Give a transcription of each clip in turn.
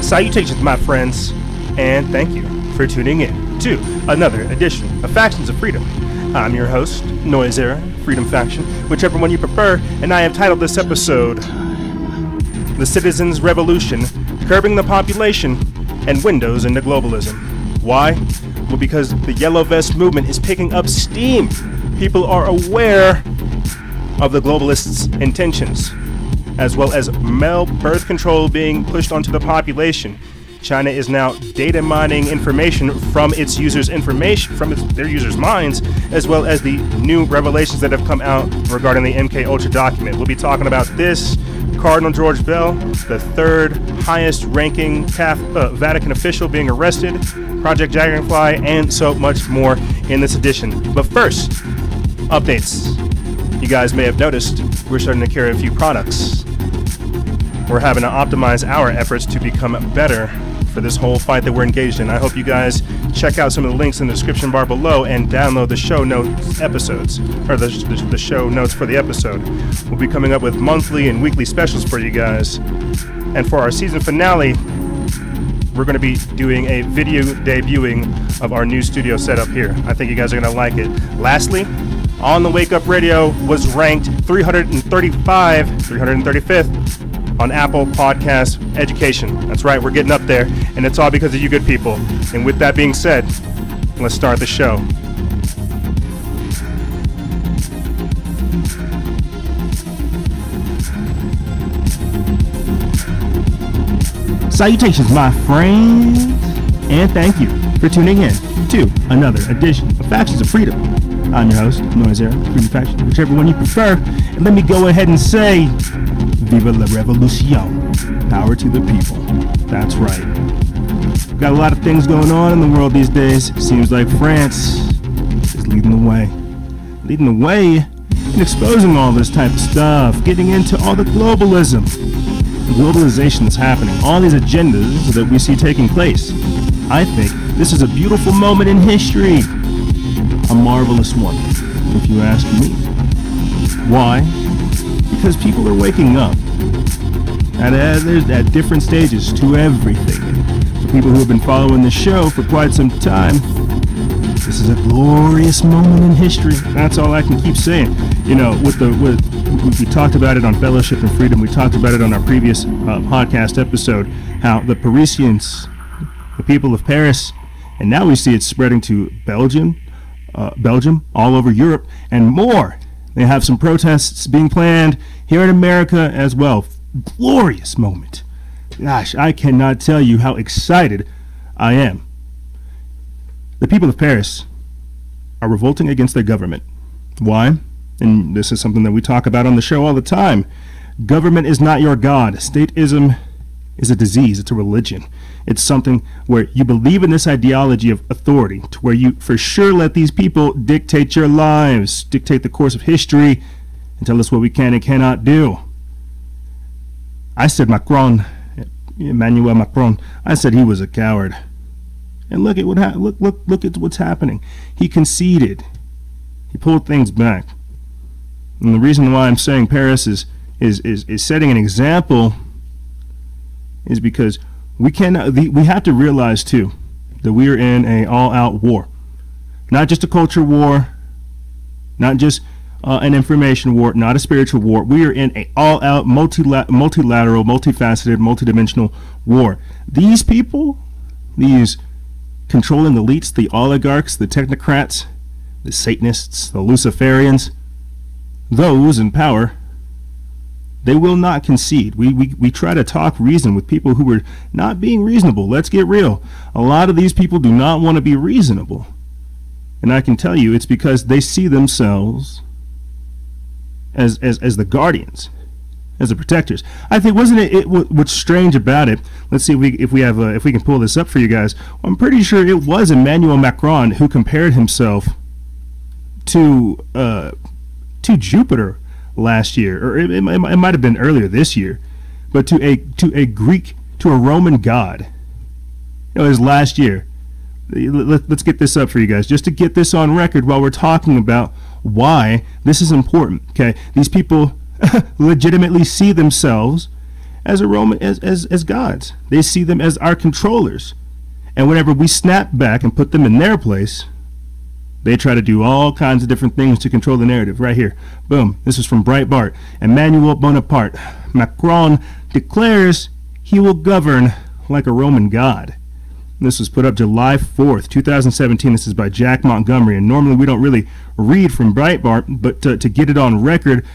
Salutations, my friends, and thank you for tuning in to another edition of Factions of Freedom. I'm your host, Noise Era, Freedom Faction, whichever one you prefer, and I have titled this episode, The Citizens' Revolution, Curbing the Population, and Windows into Globalism. Why? Well, because the Yellow Vest movement is picking up steam. People are aware of the globalists' intentions, as well as male birth control being pushed onto the population. China is now data mining information from its users' their users' minds, as well as the new revelations that have come out regarding the MK Ultra document. We'll be talking about this, Cardinal George Bell, the third highest ranking Vatican official being arrested, Project Dragonfly, and so much more in this edition. But first, updates. You guys may have noticed we're starting to carry a few products. We're having to optimize our efforts to become better for this whole fight that we're engaged in. I hope you guys check out some of the links in the description bar below and download the show notes episodes, or the show notes for the episode. We'll be coming up with monthly and weekly specials for you guys. And for our season finale, we're going to be doing a video debuting of our new studio setup here. I think you guys are going to like it. Lastly, On the Wake Up Radio was ranked 335th on Apple Podcast Education. That's right, we're getting up there, and it's all because of you good people. And with that being said, let's start the show. Salutations, my friends, and thank you for tuning in to another edition of Factions of Freedom. I'm your host, Noise Era, Freedom Faction, whichever one you prefer. And let me go ahead and say, Viva la Revolution. Power to the people. That's right. Got a lot of things going on in the world these days. Seems like France is leading the way. Leading the way in exposing all this type of stuff. Getting into all the globalism. The globalization that's happening. All these agendas that we see taking place. I think this is a beautiful moment in history. A marvelous one, if you ask me. Why? Because people are waking up at different stages to everything. For people who have been following the show for quite some time, this is a glorious moment in history. That's all I can keep saying. You know, we talked about it on Fellowship and Freedom. We talked about it on our previous podcast episode, how the Parisians, the people of Paris, and now we see it spreading to Belgium, all over Europe, and more. They have some protests being planned here in America as well. Glorious moment. Gosh, I cannot tell you how excited I am. The people of Paris are revolting against their government. Why? And this is something that we talk about on the show all the time. Government is not your God. Statism is a disease. It's a religion. It's something where you believe in this ideology of authority, to where you for sure let these people dictate your lives, dictate the course of history, and tell us what we can and cannot do. I said Emmanuel Macron, I said he was a coward. And look at look at what's happening. He conceded. He pulled things back. And the reason why I'm saying Paris is setting an example is because we have to realize too that we are in a all-out war, not just a culture war, not just an information war, not a spiritual war. We are in a all-out multilateral, multifaceted, multidimensional war. These people, these controlling elites, the oligarchs, the technocrats, the Satanists, the Luciferians, those in power, they will not concede. We try to talk reason with people who are not being reasonable. Let's get real. A lot of these people do not want to be reasonable. And I can tell you it's because they see themselves as the guardians, as the protectors. I think, wasn't it what's strange about it? Let's see if we can pull this up for you guys. I'm pretty sure it was Emmanuel Macron who compared himself to Jupiter last year, or it might have been earlier this year, but to a Roman god. It was last year. Let's get this up for you guys, just to get this on record while we're talking about why this is important. Okay, these people legitimately see themselves as as gods. They see them as our controllers. And whenever we snap back and put them in their place, they try to do all kinds of different things to control the narrative. Right here. Boom. This is from Breitbart. Emmanuel Bonaparte. Macron declares he will govern like a Roman god. This was put up July 4th, 2017. This is by Jack Montgomery. And normally we don't really read from Breitbart, but to get it on record,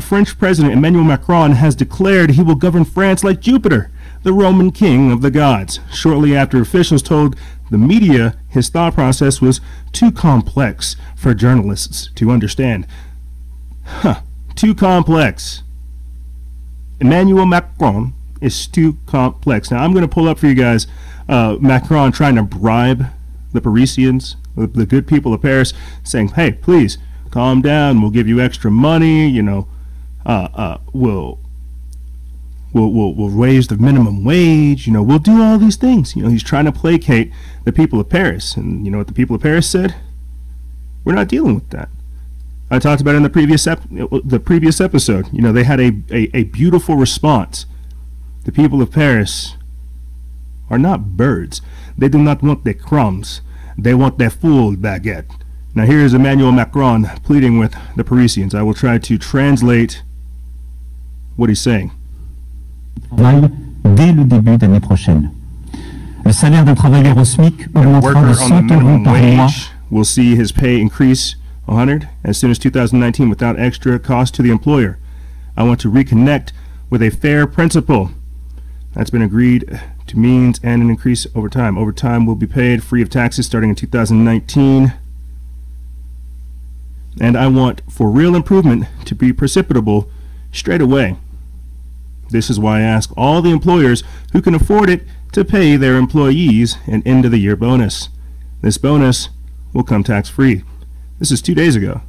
French President Emmanuel Macron has declared he will govern France like Jupiter, the Roman king of the gods. Shortly after officials told the media his thought process was too complex for journalists to understand. Too complex. Emmanuel Macron is too complex. Now I'm going to pull up for you guys Macron trying to bribe the Parisians, the good people of Paris, saying, hey, please calm down, we'll give you extra money, you know, we'll raise the minimum wage, you know, we'll do all these things. You know, he's trying to placate the people of Paris. And you know what the people of Paris said? We're not dealing with that. I talked about it in the previous episode. You know, they had a beautiful response. The people of Paris are not birds. They do not want their crumbs. They want their full baguette. Now here is Emmanuel Macron pleading with the Parisians. I will try to translate what he's saying. Dès le début d'année prochaine. Le salaire d'un travailleur au SMIC augmentera de 100 € par mois. Will see his pay increase 100 as soon as 2019 without extra cost to the employer. I want to reconnect with a fair principle. That's been agreed to means and an increase over time. Overtime will be paid free of taxes starting in 2019. And I want for real improvement to be precipitable straight away. This is why I ask all the employers who can afford it to pay their employees an end-of-the-year bonus. This bonus will come tax-free. This is 2 days ago.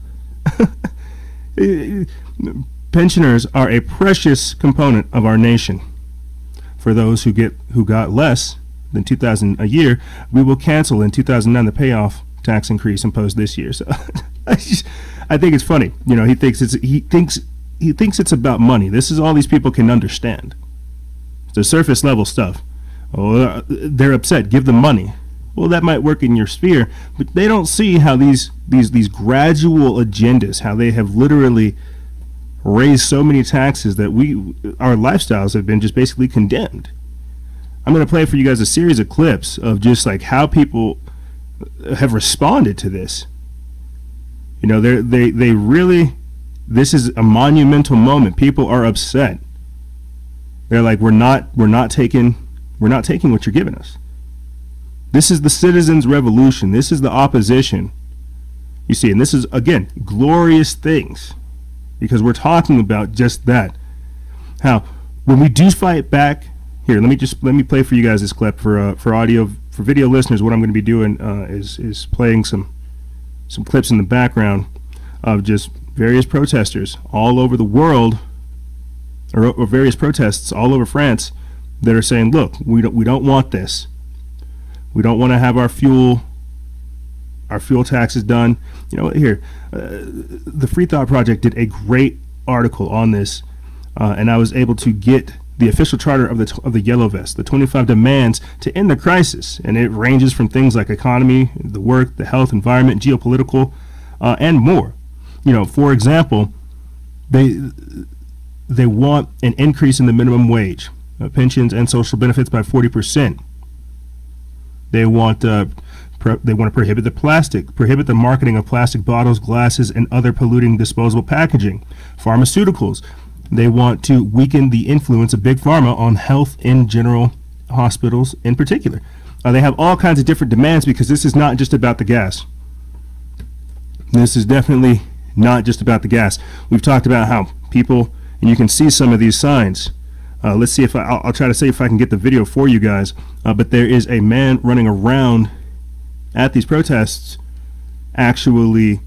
Pensioners are a precious component of our nation. For those who got less than $2,000 a year, we will cancel in 2009 the payoff tax increase imposed this year. So I think it's funny. You know, he thinks it's about money. This is all these people can understand. It's the surface level stuff. Oh, they're upset. Give them money. Well, that might work in your sphere, but they don't see how these gradual agendas, how they have literally raised so many taxes that our lifestyles have been just basically condemned. I'm going to play for you guys a series of clips of just like how people have responded to this. You know, they really, this is a monumental moment. People are upset. They're like, we're not taking what you're giving us. This is the citizens' revolution. This is the opposition. You see, and this is, again, glorious things, because we're talking about just that. How when we do fight back, here, let me play for you guys this clip for video listeners. What I'm going to be doing is playing some clips in the background of just various protesters all over the world, or various protests all over France that are saying, look, we don't want this. We don't want to have our fuel taxes done. You know, here, the Free Thought Project did a great article on this, and I was able to get the official charter of the Yellow Vest, the 25 demands to end the crisis, and it ranges from things like economy, the work, the health, environment, geopolitical, and more. You know, for example, they want an increase in the minimum wage, pensions, and social benefits by 40%. They want to prohibit the marketing of plastic bottles, glasses, and other polluting disposable packaging. Pharmaceuticals. They want to weaken the influence of big pharma on health in general, hospitals in particular. They have all kinds of different demands because this is not just about the gas. This is definitely not just about the gas. We've talked about how people, and you can see some of these signs. Let's see if I'll try to see if I can get the video for you guys. But there is a man running around at these protests actually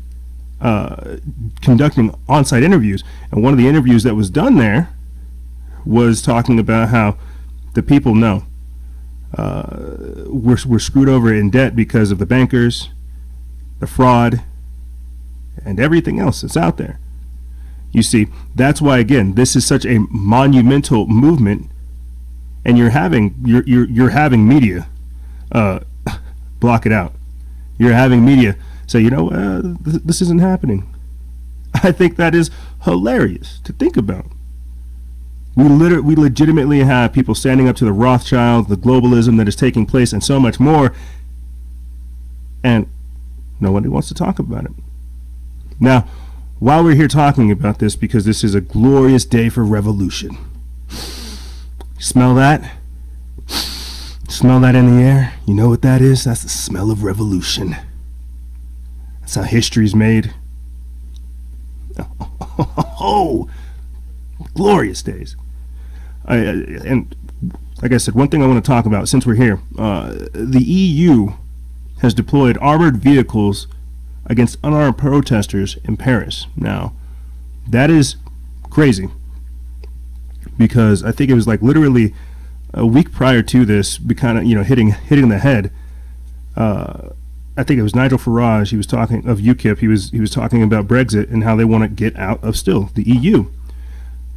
conducting on-site interviews. And one of the interviews that was done there was talking about how the people know we're screwed over in debt because of the bankers, the fraud, and everything else that's out there. You see, that's why, again, this is such a monumental movement, and you're having media block it out. You're having media say, you know, this isn't happening. I think that is hilarious to think about. We legitimately have people standing up to the Rothschilds, the globalism that is taking place, and so much more, and nobody wants to talk about it. Now, while we're here talking about this, because this is a glorious day for revolution, smell that? Smell that in the air? You know what that is? That's the smell of revolution. That's how history's made. Oh, glorious days. And like I said, one thing I want to talk about since we're here, the EU has deployed armored vehicles against unarmed protesters in Paris. Now, that is crazy, because I think it was like literally a week prior to this, kind of, you know, hitting the head. I think it was Nigel Farage. He was talking of UKIP. He was talking about Brexit and how they want to get out of still the EU.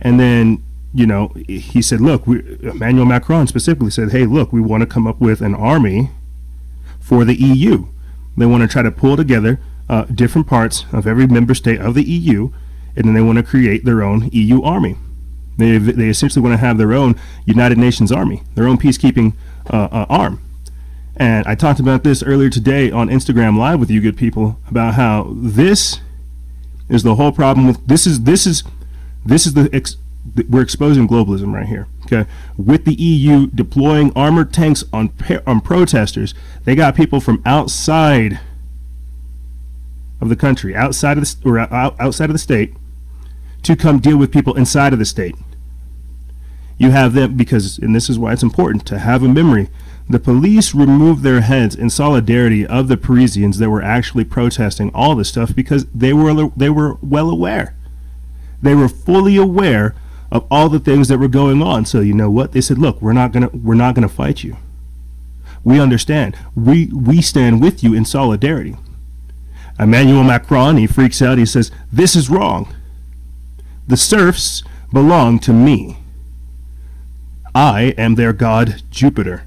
And then, you know, he said, look, Emmanuel Macron specifically said, hey, look, we want to come up with an army for the EU. They want to try to pull together different parts of every member state of the EU, and then they want to create their own EU army. They essentially want to have their own United Nations army, their own peacekeeping arm. And I talked about this earlier today on Instagram Live with you good people, about how this is the whole problem with we're exposing globalism right here. Okay, with the EU deploying armored tanks on protesters, they got people from outside of the country, outside of the state, to come deal with people inside of the state. You have them because, and this is why it's important to have a memory, the police removed their heads in solidarity of the Parisians that were actually protesting all this stuff, because they were well aware. They were fully aware of all the things that were going on. So you know what? They said, look, we're not gonna fight you. We understand. We stand with you in solidarity. Emmanuel Macron, he freaks out. He says, this is wrong. The serfs belong to me. I am their god Jupiter.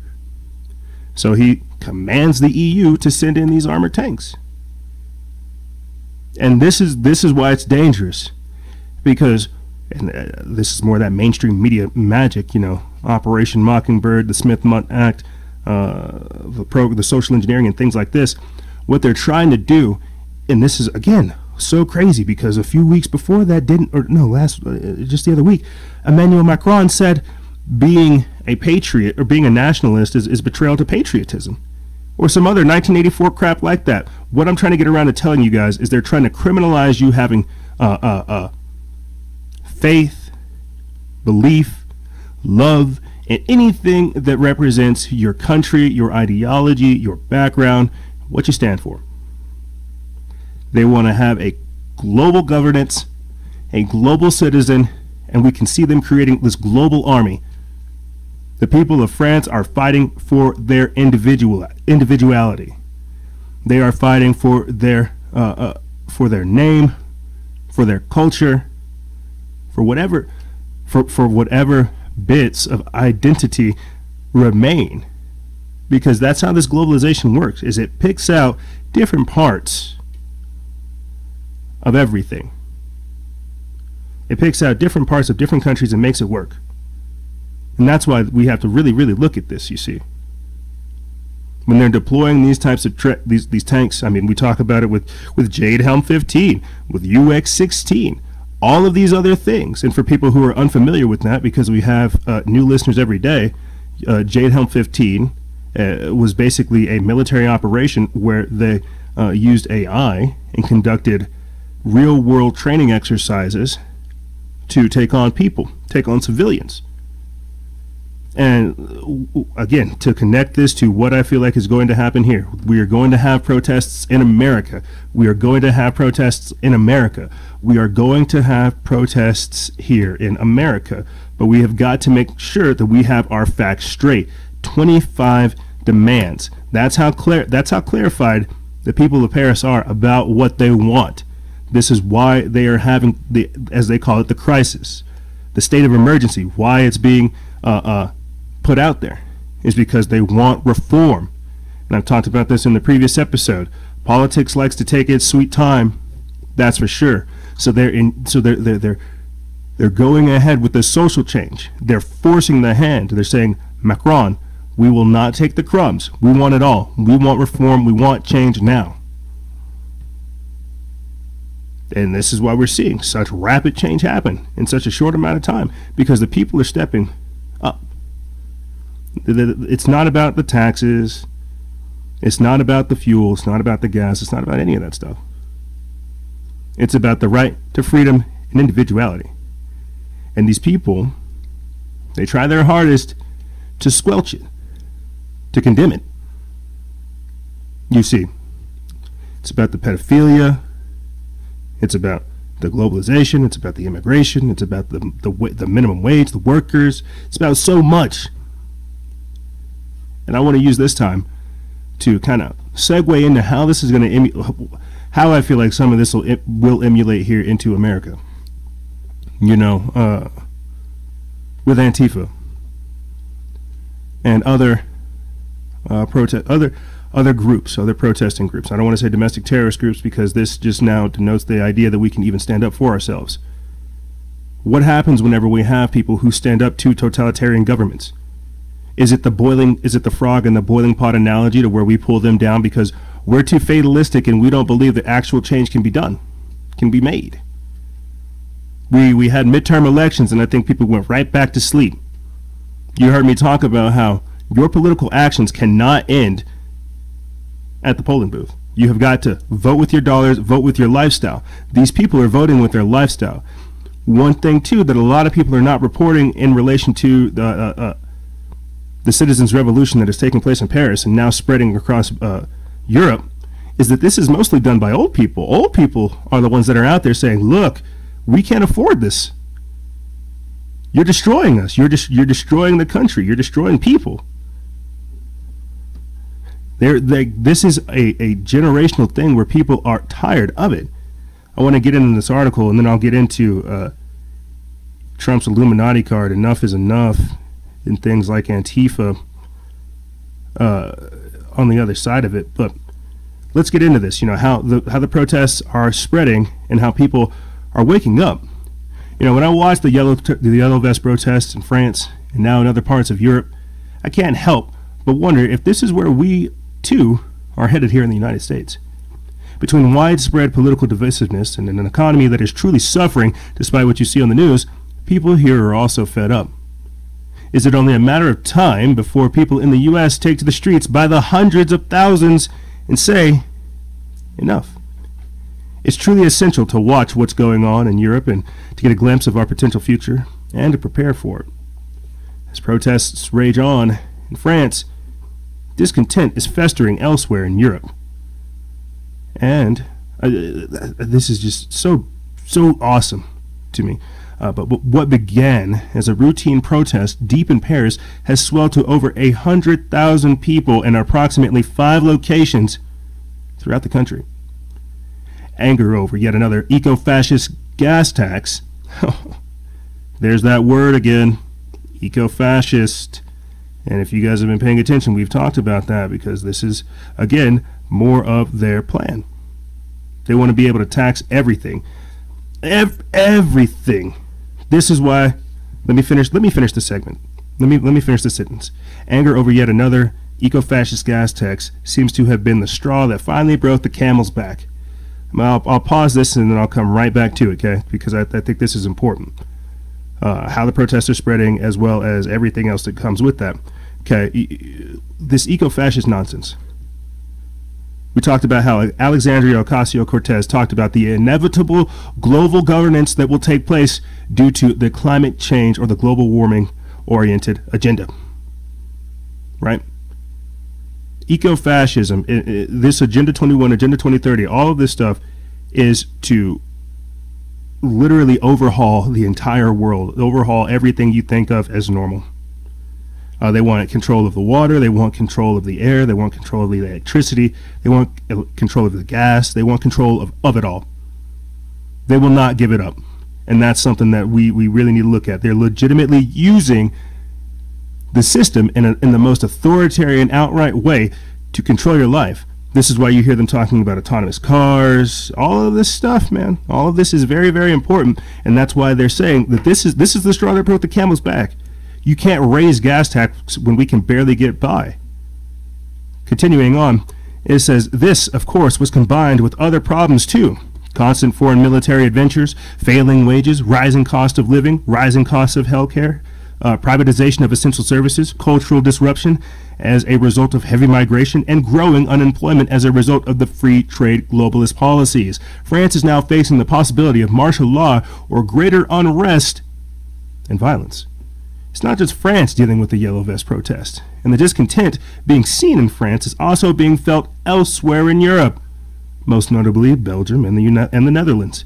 So he commands the EU to send in these armored tanks. And this is why it's dangerous, because, and this is more of that mainstream media magic, you know, Operation Mockingbird, the Smith-Mundt Act, the social engineering and things like this. What they're trying to do, and this is, again, so crazy, because a few weeks before that just the other week, Emmanuel Macron said being a patriot or being a nationalist is betrayal to patriotism, or some other 1984 crap like that. What I'm trying to get around to telling you guys is they're trying to criminalize you having faith, belief, love, and anything that represents your country, your ideology, your background, what you stand for. They want to have a global governance, a global citizen, and we can see them creating this global army. The people of France are fighting for their individuality. They are fighting for their name, for their culture, for whatever bits of identity remain, because that's how this globalization works. Is it picks out different parts of everything. It picks out different parts of different countries and makes it work. And that's why we have to really, really look at this, you see. When they're deploying these types of these tanks, I mean, we talk about it with Jade Helm 15, with UX 16, all of these other things. And for people who are unfamiliar with that, because we have new listeners every day, Jade Helm 15 was basically a military operation where they used AI and conducted real-world training exercises to take on people, take on civilians. And again, to connect this to what I feel like is going to happen here, we are going to have protests in America. We are going to have protests in America. We are going to have protests here in America. But we have got to make sure that we have our facts straight. 25 demands. That's how clarified the people of Paris are about what they want. This is why they are having the, as they call it, the crisis, the state of emergency. Why it's being put out there is because they want reform. And I've talked about this in the previous episode. Politics likes to take its sweet time, that's for sure. So they're going ahead with the social change. They're forcing the hand. They're saying, Macron, we will not take the crumbs. We want it all. We want reform. We want change now. And this is why we're seeing such rapid change happen in such a short amount of time, because the people are stepping up. It's not about the taxes. It's not about the fuel. It's not about the gas. It's not about any of that stuff. It's about the right to freedom and individuality. And these people, they try their hardest to squelch it, to condemn it. You see, it's about the pedophilia. It's about the globalization. It's about the immigration. It's about the minimum wage, the workers. It's about so much. And I want to use this time to kind of segue into how this is going to how I feel like some of this will emulate here into America. You know, with Antifa and other other groups, other protesting groups. I don't want to say domestic terrorist groups, because this just now denotes the idea that we can even stand up for ourselves. What happens whenever we have people who stand up to totalitarian governments? Is it the frog in the boiling pot analogy, to where we pull them down because we're too fatalistic and we don't believe that actual change can be done, can be made? We had midterm elections, and I think people went right back to sleep. You heard me talk about how your political actions cannot end at the polling booth. You have got to vote with your dollars, vote with your lifestyle. These people are voting with their lifestyle. One thing, too, that a lot of people are not reporting in relation to the citizens' revolution that is taking place in Paris and now spreading across Europe, is that this is mostly done by old people. Old people are the ones that are out there saying, look, we can't afford this. You're destroying us. You're destroying the country. You're destroying people. This is a generational thing where people are tired of it. I want to get into this article, and then I'll get into Trump's Illuminati card, enough is enough, and things like Antifa on the other side of it. But let's get into this. You know, how the protests are spreading and how people are waking up. You know, when I watch the yellow vest protests in France and now in other parts of Europe, I can't help but wonder if this is where we too are headed here in the United States. Between widespread political divisiveness and an economy that is truly suffering despite what you see on the news, people here are also fed up. Is it only a matter of time before people in the U.S. take to the streets by the hundreds of thousands and say, enough? It's truly essential to watch what's going on in Europe and to get a glimpse of our potential future and to prepare for it. As protests rage on in France, discontent is festering elsewhere in Europe. And this is just so awesome to me. But what began as a routine protest deep in Paris has swelled to over 100,000 people in approximately 5 locations throughout the country. Anger over yet another eco-fascist gas tax. There's that word again, eco-fascist. And if you guys have been paying attention, we've talked about that, because this is, again, more of their plan. They want to be able to tax everything. Everything. This is why, let me finish the segment. Let me finish the sentence. Anger over yet another eco-fascist gas tax seems to have been the straw that finally broke the camel's back. I'll pause this and then I'll come right back to it, okay? Because I think this is important. How the protests are spreading, as well as everything else that comes with that. Okay, this eco-fascist nonsense. We talked about how Alexandria Ocasio-Cortez talked about the inevitable global governance that will take place due to the climate change or the global warming oriented agenda. Right? Eco-fascism, this Agenda 21, Agenda 2030, all of this stuff is to literally overhaul the entire world, overhaul everything you think of as normal. They want control of the water, they want control of the air, they want control of the electricity, they want control of the gas, they want control of it all. They will not give it up. And that's something that we really need to look at. They're legitimately using the system in the most authoritarian, outright way to control your life. This is why you hear them talking about autonomous cars, all of this stuff, man. All of this is very, very important, and that's why they're saying that this is the straw that broke the camel's back. You can't raise gas tax when we can barely get by. Continuing on, it says, this, of course, was combined with other problems too. Constant foreign military adventures, failing wages, rising cost of living, rising costs of healthcare, privatization of essential services, cultural disruption as a result of heavy migration, and growing unemployment as a result of the free trade globalist policies. France is now facing the possibility of martial law or greater unrest and violence. It's not just France dealing with the yellow vest protest, and the discontent being seen in France is also being felt elsewhere in Europe, most notably Belgium and the Netherlands.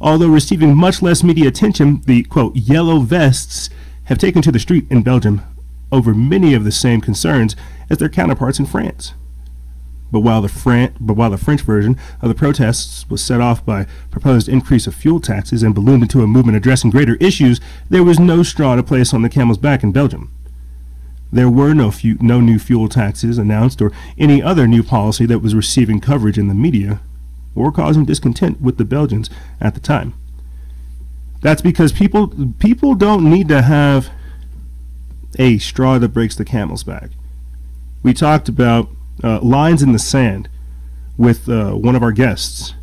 Although receiving much less media attention, the, quote, yellow vests have taken to the street in Belgium over many of the same concerns as their counterparts in France. But while the French version of the protests was set off by proposed increase of fuel taxes and ballooned into a movement addressing greater issues, there was no straw to place on the camel's back in Belgium. There were no new fuel taxes announced or any other new policy that was receiving coverage in the media or causing discontent with the Belgians at the time. That's because people don't need to have a straw that breaks the camel's back. We talked about lines in the sand with one of our guests,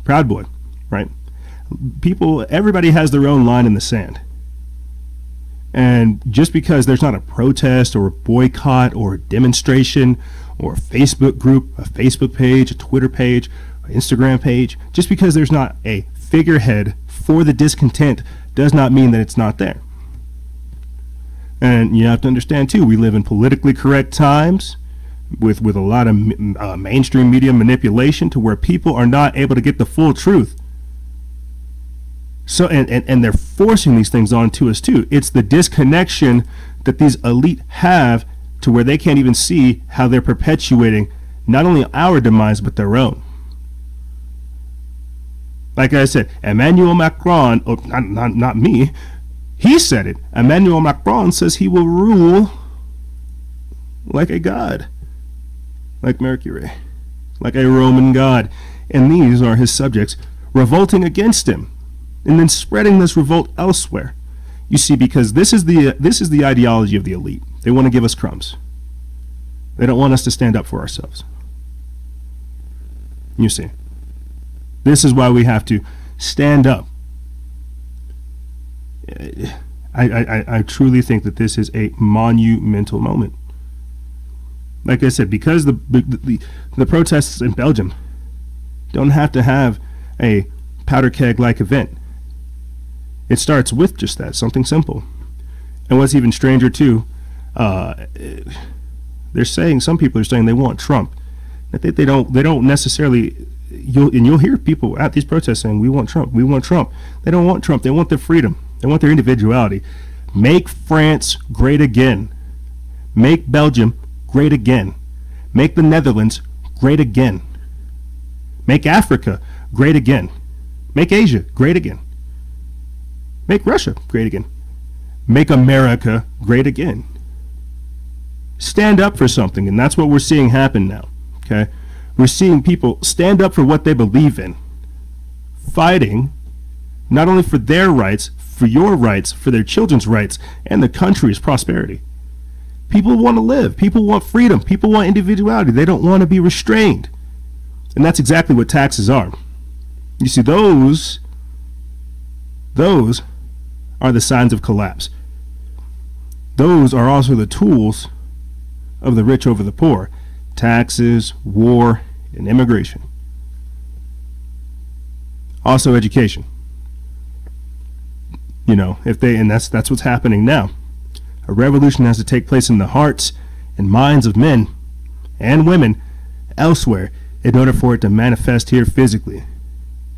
Proud Boy, right? Everybody has their own line in the sand. And just because there's not a protest or a boycott or a demonstration or a Facebook group, a Facebook page, a Twitter page, an Instagram page, just because there's not a figurehead for the discontent does not mean that it's not there. And you have to understand, too, we live in politically correct times with a lot of mainstream media manipulation to where people are not able to get the full truth. So and they're forcing these things onto us, too. It's the disconnection that these elite have to where they can't even see how they're perpetuating not only our demise, but their own. Like I said, Emmanuel Macron, not me, he said it. Emmanuel Macron says he will rule like a god, like Mercury, like a Roman god. And these are his subjects revolting against him and then spreading this revolt elsewhere. You see, because this is the ideology of the elite. They want to give us crumbs. They don't want us to stand up for ourselves. You see. This is why we have to stand up. I truly think that this is a monumental moment. Like I said, because the protests in Belgium don't have to have a powder keg-like event. It starts with just that, something simple. And what's even stranger too, some people are saying they want Trump. They don't necessarily. You'll hear people at these protests saying, we want Trump, we want Trump. They don't want Trump. They want their freedom. They want their individuality. Make France great again. Make Belgium great again. Make the Netherlands great again. Make Africa great again. Make Asia great again. Make Russia great again. Make America great again. Stand up for something, and that's what we're seeing happen now. Okay? We're seeing people stand up for what they believe in, fighting not only for their rights, for your rights, for their children's rights, and the country's prosperity. People want to live. People want freedom. People want individuality. They don't want to be restrained. And that's exactly what taxes are. You see, those are the signs of collapse. Those are also the tools of the rich over the poor. Taxes, war, and immigration. Also education. You know, that's what's happening now. A revolution has to take place in the hearts and minds of men and women elsewhere in order for it to manifest here physically.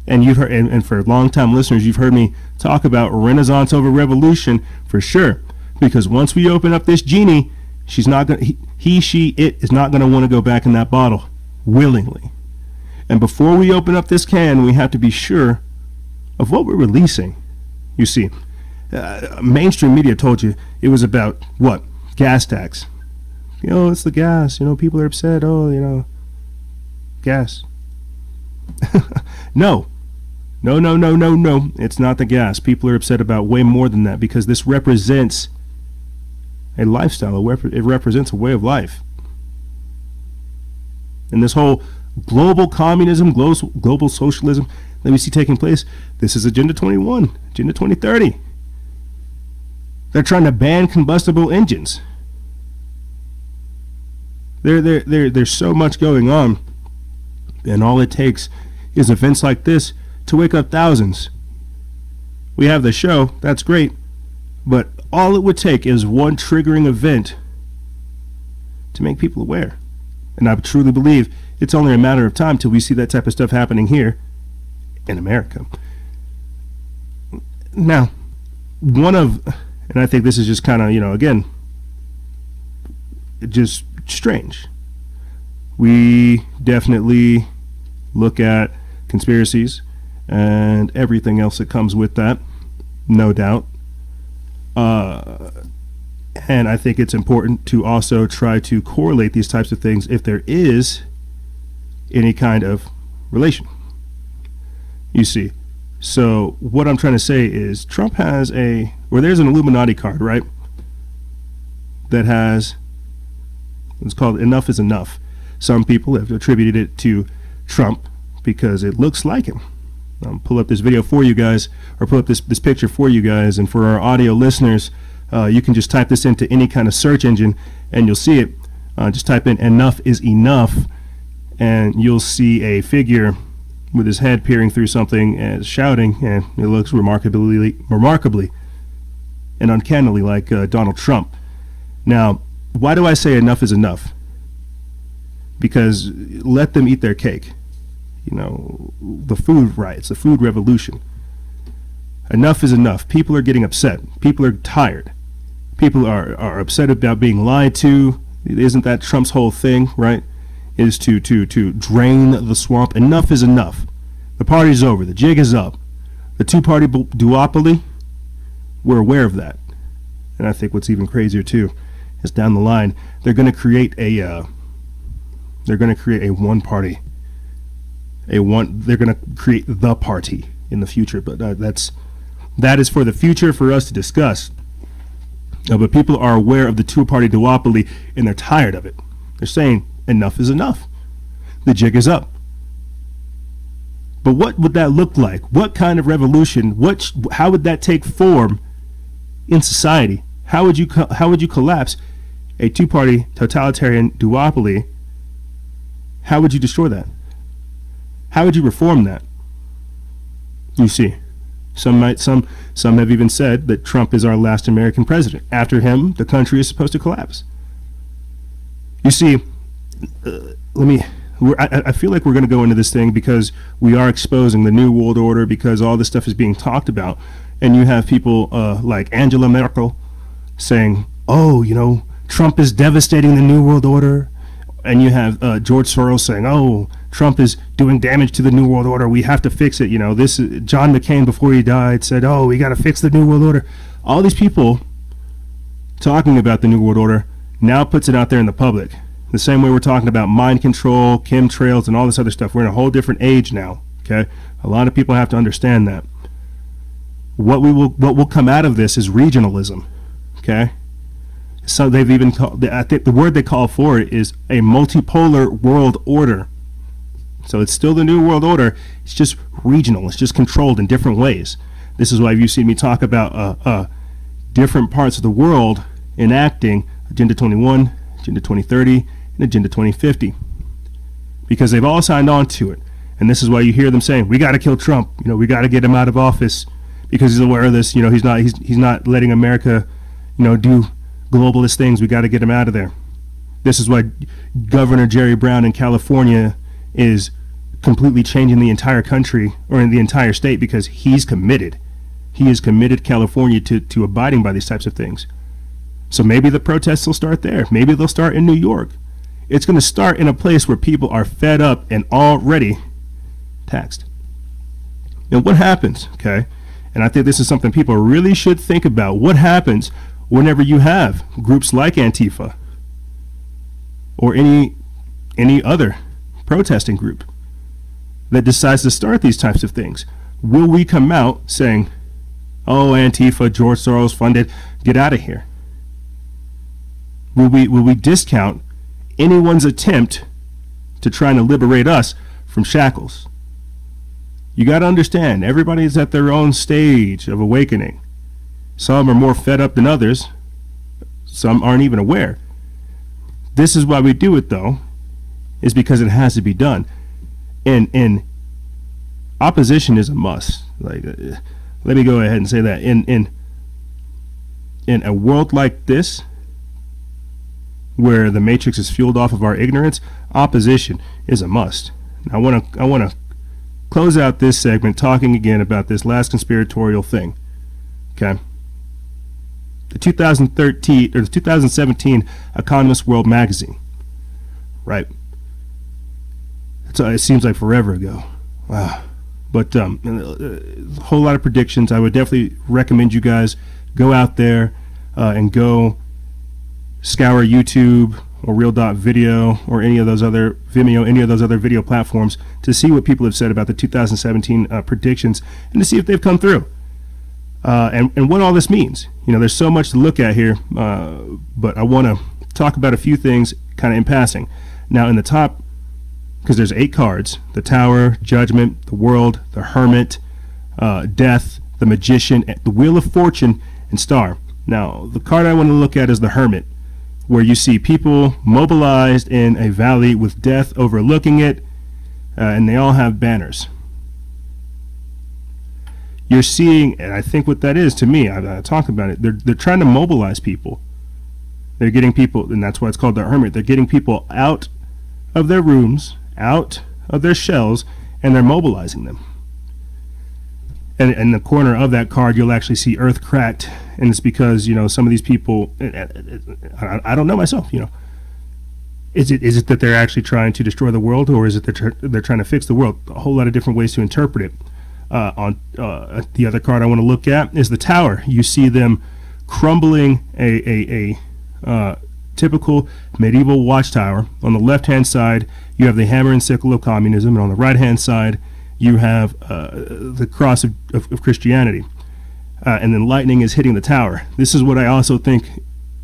And you've heard, and for long-time listeners, you've heard me talk about Renaissance over revolution for sure. Because once we open up this genie, it is not going to want to go back in that bottle willingly. And before we open up this can, we have to be sure of what we're releasing. You see, mainstream media told you it was about what? Gas tax. It's the gas. People are upset. Oh, gas. No. No. It's not the gas. People are upset about way more than that, because this represents a lifestyle. It represents a way of life. And this whole global communism, global socialism that we see taking place, this is Agenda 21, Agenda 2030. They're trying to ban combustible engines. There's so much going on, and all it takes is events like this to wake up thousands. We have the show, that's great, but all it would take is one triggering event to make people aware. And I truly believe it's only a matter of time till we see that type of stuff happening here in America. Now, and I think this is just kind of, again, just strange. We definitely look at conspiracies and everything else that comes with that, no doubt. And I think it's important to also try to correlate these types of things if there is any kind of relation. You see, so what I'm trying to say is Trump has there's an Illuminati card, right? That has, it's called Enough is Enough. Some people have attributed it to Trump because it looks like him. I'll pull up this video for you guys, or pull up this picture for you guys, and for our audio listeners, you can just type this into any kind of search engine and you'll see it. Just type in "enough is enough" and you'll see a figure with his head peering through something and shouting, and it looks remarkably and uncannily like Donald Trump. Now, why do I say enough is enough? Because let them eat their cake. The food riots, the food revolution. Enough is enough. People are getting upset. People are tired. People are upset about being lied to. Isn't that Trump's whole thing, right? Is to drain the swamp. Enough is enough. The party's over. The jig is up. The two-party duopoly, we're aware of that. And I think what's even crazier too is down the line they're going to create a one party. They're going to create the party in the future, but that is for the future for us to discuss. But people are aware of the two-party duopoly, and they're tired of it. They're saying enough is enough. The jig is up. But what would that look like? What kind of revolution? How would that take form in society? How would you collapse a two-party totalitarian duopoly? How would you destroy that? How would you reform that? You see, some have even said that Trump is our last American president. After him, the country is supposed to collapse. You see, I feel like we're going to go into this thing because we are exposing the New World Order, because all this stuff is being talked about, and you have people like Angela Merkel saying, "Oh, Trump is devastating the New World Order," and you have George Soros saying, "Oh, Trump is doing damage to the New World Order. We have to fix it." This John McCain, before he died, said, "Oh, we got to fix the New World Order." All these people talking about the New World Order now puts it out there in the public. The same way we're talking about mind control, chemtrails, and all this other stuff. We're in a whole different age now. Okay, a lot of people have to understand that. What will come out of this is regionalism. Okay. So they've even I think the word they call for it is a multipolar world order. So it's still the New World Order. It's just regional. It's just controlled in different ways. This is why you've seen me talk about different parts of the world enacting Agenda 21, Agenda 2030, and Agenda 2050, because they've all signed on to it. And this is why you hear them saying, "We got to kill Trump. We got to get him out of office because he's aware of this. He's not letting America, do globalist things. We got to get him out of there." This is why Governor Jerry Brown in California is completely changing the entire country, or in the entire state, because he's committed. He has committed California to abiding by these types of things. So maybe the protests will start there. Maybe they'll start in New York. It's going to start in a place where people are fed up and already taxed. And what happens, okay? And I think this is something people really should think about. What happens whenever you have groups like Antifa or any other protesting group that decides to start these types of things? Will we come out saying, oh, Antifa, George Soros funded, get out of here? Will we discount anyone's attempt to try to liberate us from shackles? You got to understand, everybody's at their own stage of awakening. Some are more fed up than others. Some aren't even aware. This is why we do it, though, is because it has to be done. And opposition is a must. Like, let me go ahead and say that. In a world like this, where the matrix is fueled off of our ignorance, opposition is a must. Now, I want to close out this segment talking again about this last conspiratorial thing. Okay. The 2017 Economist World Magazine. Right. It seems like forever ago. Wow. But a whole lot of predictions. I would definitely recommend you guys go out there and go scour YouTube or Real.video or any of those other Vimeo, any of those other video platforms to see what people have said about the 2017 predictions and to see if they've come through. And what all this means. You know, there's so much to look at here, but I want to talk about a few things kind of in passing. Now, in the top, because there's 8 cards: the Tower, Judgment, the World, the Hermit, Death, the Magician, the Wheel of Fortune, and Star. Now, the card I want to look at is the Hermit, where you see people mobilized in a valley with death overlooking it, and they all have banners. You're seeing, and I think what that is to me, I talked about it, they're trying to mobilize people. They're getting people, and that's why it's called the Hermit. They're getting people out of their rooms, out of their shells, and they're mobilizing them. And in the corner of that card, you'll actually see Earth cracked, and it's because, you know, some of these people, I don't know myself, you know. Is it that they're actually trying to destroy the world, or is it they're trying to fix the world? A whole lot of different ways to interpret it. On the other card I want to look at is the Tower. You see them crumbling a typical medieval watchtower. On the left-hand side, you have the hammer and sickle of communism, and on the right-hand side, you have the cross of Christianity. And then lightning is hitting the tower. This is what I also think,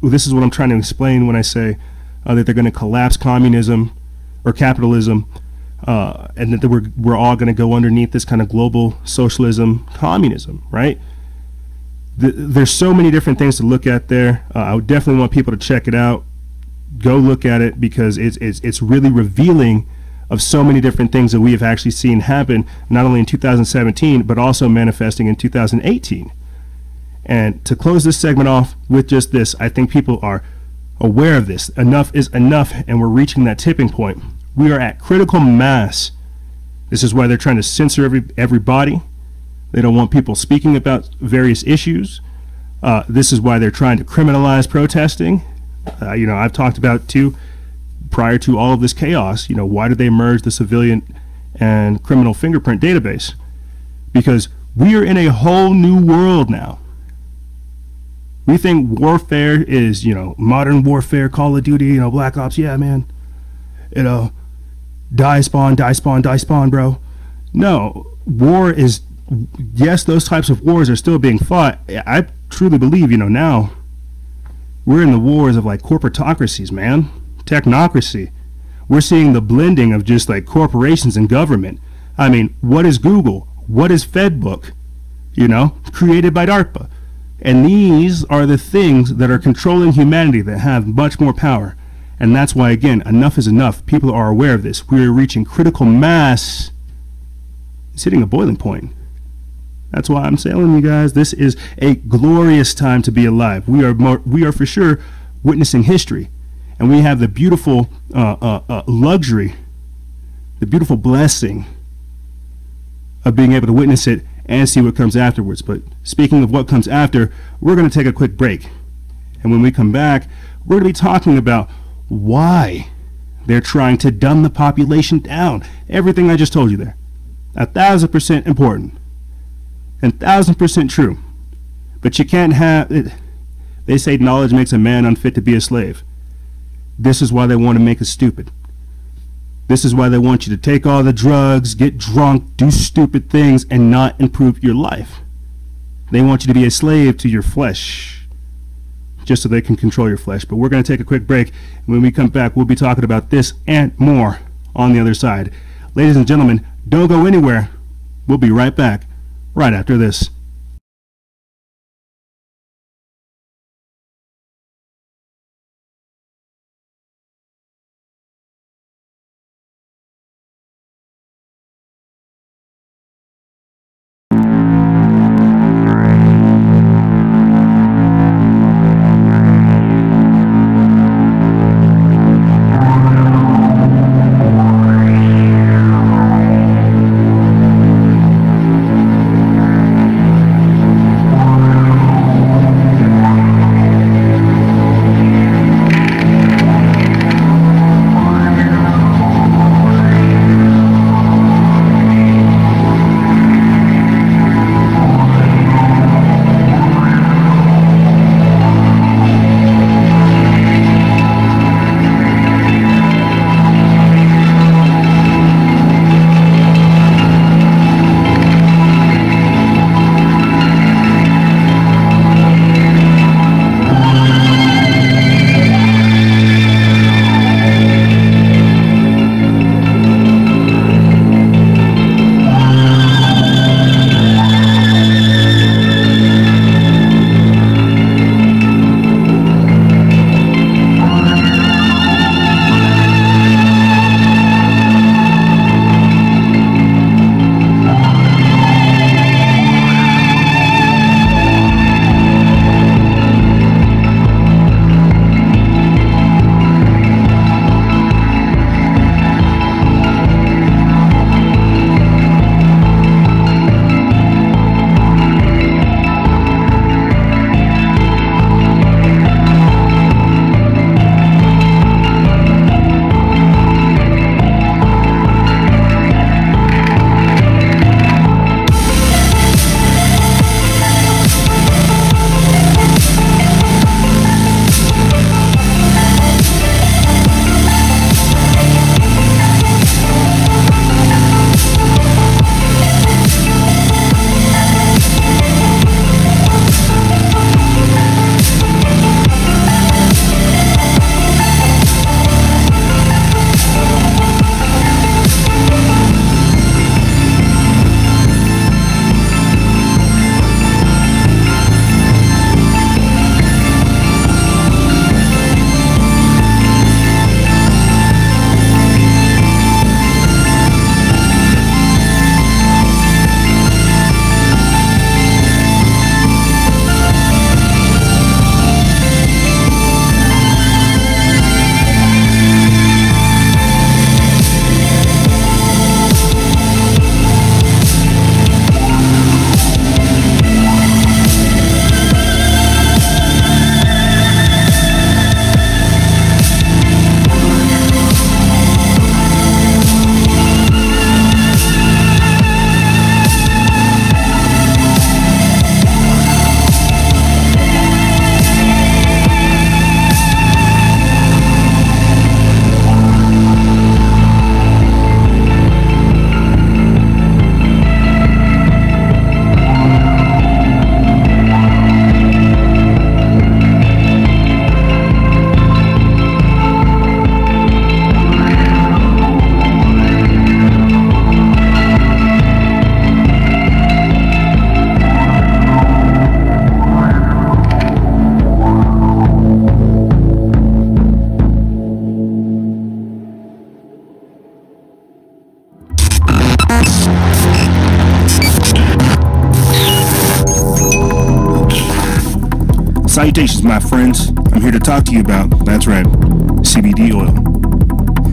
this is what I'm trying to explain when I say that they're going to collapse communism or capitalism, and that we're all going to go underneath this kind of global socialism, communism, right? There's so many different things to look at there. I would definitely want people to check it out. Go look at it, because it's really revealing of so many different things that we have actually seen happen, not only in 2017, but also manifesting in 2018. And to close this segment off with just this, I think people are aware of this. Enough is enough, and we're reaching that tipping point. We are at critical mass. This is why they're trying to censor everybody. They don't want people speaking about various issues. This is why they're trying to criminalize protesting. You know, I've talked about too, prior to all of this chaos, you know, why did they merge the civilian and criminal fingerprint database? Because we are in a whole new world now. We think warfare is, you know, modern warfare, Call of Duty, you know, Black Ops, yeah, man. You know, die spawn, bro. No, war is, yes, those types of wars are still being fought. I truly believe, you know, now we're in the wars of like corporatocracies, man. Technocracy. We're seeing the blending of just like corporations and government. I mean, what is Google? What is Fedbook? You know, created by DARPA. And these are the things that are controlling humanity, that have much more power. And that's why, again, enough is enough. People are aware of this. We're reaching critical mass. It's hitting a boiling point. That's why I'm telling you guys, this is a glorious time to be alive. We are for sure witnessing history. And we have the beautiful luxury, the beautiful blessing of being able to witness it and see what comes afterwards. But speaking of what comes after, we're going to take a quick break. And when we come back, we're going to be talking about why they're trying to dumb the population down. Everything I just told you there. 1,000% important. and 1000% true. But you can't have it. They say knowledge makes a man unfit to be a slave. This is why they want to make us stupid. This is why they want you to take all the drugs, get drunk, do stupid things, and not improve your life. They want you to be a slave to your flesh, just so they can control your flesh. But we're going to take a quick break. When we come back, we'll be talking about this and more on the other side. Ladies and gentlemen, don't go anywhere. We'll be right back, right after this. Salutations, my friends. I'm here to talk to you about, that's right, CBD oil.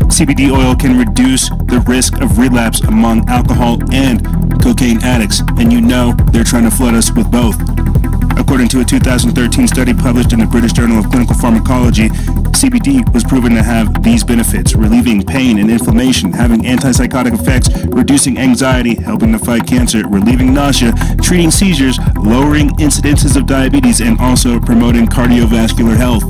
CBD oil can reduce the risk of relapse among alcohol and cocaine addicts, and you know they're trying to flood us with both. According to a 2013 study published in the British Journal of Clinical Pharmacology, CBD was proven to have these benefits: relieving pain and inflammation, having antipsychotic effects, reducing anxiety, helping to fight cancer, relieving nausea, treating seizures, lowering incidences of diabetes, and also promoting cardiovascular health.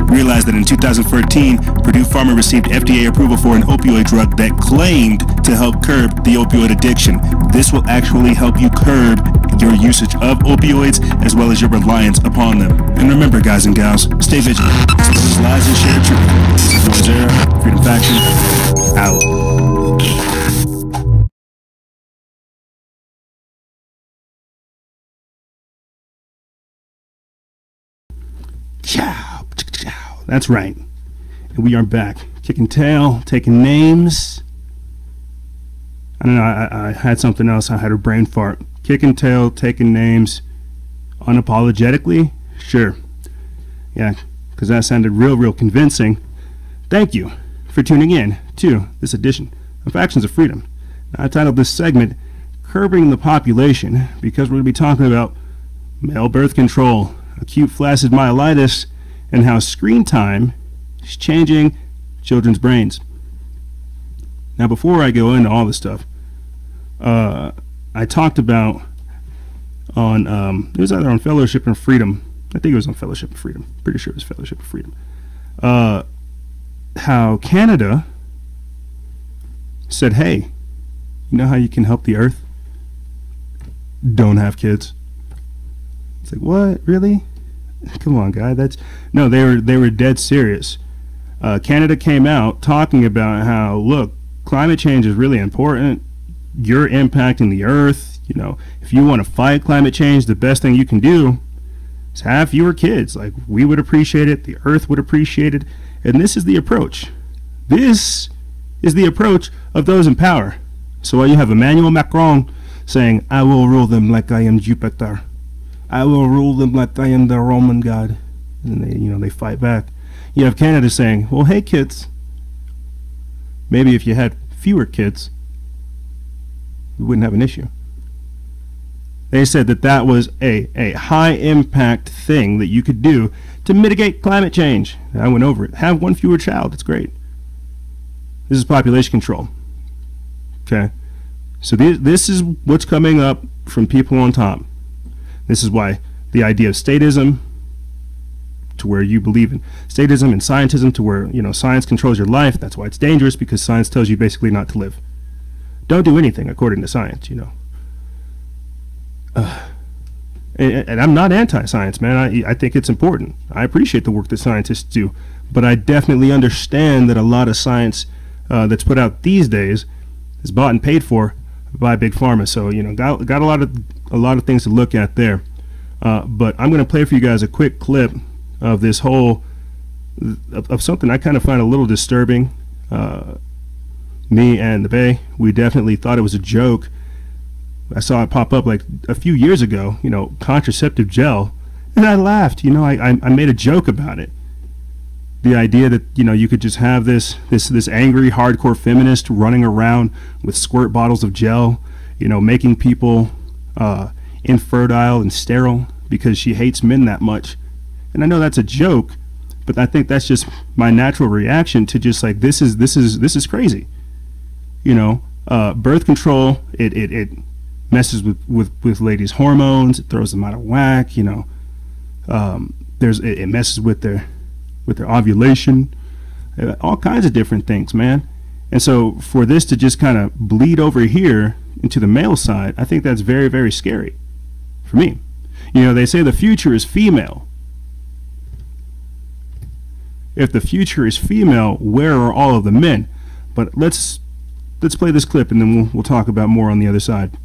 Realize that in 2014, Purdue Pharma received FDA approval for an opioid drug that claimed to help curb the opioid addiction. This will actually help you curb your usage of opioids as well as your reliance upon them. And remember, guys and gals, stay vigilant. This lies and share truth. This is Noise Era, Freedom Faction, out. Ciao. That's right. And we are back. Kicking tail, taking names. I don't know, I had something else. I had a brain fart. Kicking tail, taking names. Unapologetically? Sure. Yeah, because that sounded real convincing. Thank you for tuning in to this edition of Factions of Freedom. Now, I titled this segment, Curbing the Population, because we're going to be talking about male birth control, acute flaccid myelitis, and how screen time is changing children's brains. Now, before I go into all this stuff, I talked about on, it was either on Fellowship and Freedom. I think it was on Fellowship and Freedom. Pretty sure it was Fellowship and Freedom. How Canada said, hey, you know how you can help the earth? Don't have kids. It's like, what? Really? Come on, guy. No, they were dead serious. Canada came out talking about how, look, climate change is really important. You're impacting the earth. You know, if you want to fight climate change, the best thing you can do is have fewer kids. Like, we would appreciate it. The earth would appreciate it. And this is the approach. This is the approach of those in power. So while you have Emmanuel Macron saying, I will rule them like I am Jupiter. I will rule them like I am the Roman god. And they fight back. You have Canada saying, well, hey, kids, maybe if you had fewer kids, we wouldn't have an issue. They said that was a high-impact thing that you could do to mitigate climate change. I went over it. Have one fewer child. It's great. This is population control. Okay? So this is what's coming up from people on top. This is why the idea of statism, to where you believe in statism, and scientism, to where, science controls your life. That's why it's dangerous, because science tells you basically not to live. Don't do anything according to science, And I'm not anti-science, man. I think it's important. I appreciate the work that scientists do, but I definitely understand that a lot of science that's put out these days is bought and paid for by Big Pharma. So got a lot of things to look at there. But I'm going to play for you guys a quick clip of this whole of something I kind of find a little disturbing. Me and the Bay, we definitely thought it was a joke. I saw it pop up like a few years ago, contraceptive gel, and I laughed. I made a joke about it. The idea that you could just have this angry hardcore feminist running around with squirt bottles of gel, making people infertile and sterile because she hates men that much. And I know that's a joke, but I think that's just my natural reaction to just like this is crazy. Birth control, it messes with ladies' hormones. It throws them out of whack. It messes with their ovulation, all kinds of different things, man. And so for this to just kind of bleed over here into the male side, I think that's very, very scary for me. They say the future is female. If the future is female, where are all of the men? But let's play this clip, and then we'll talk about more on the other side.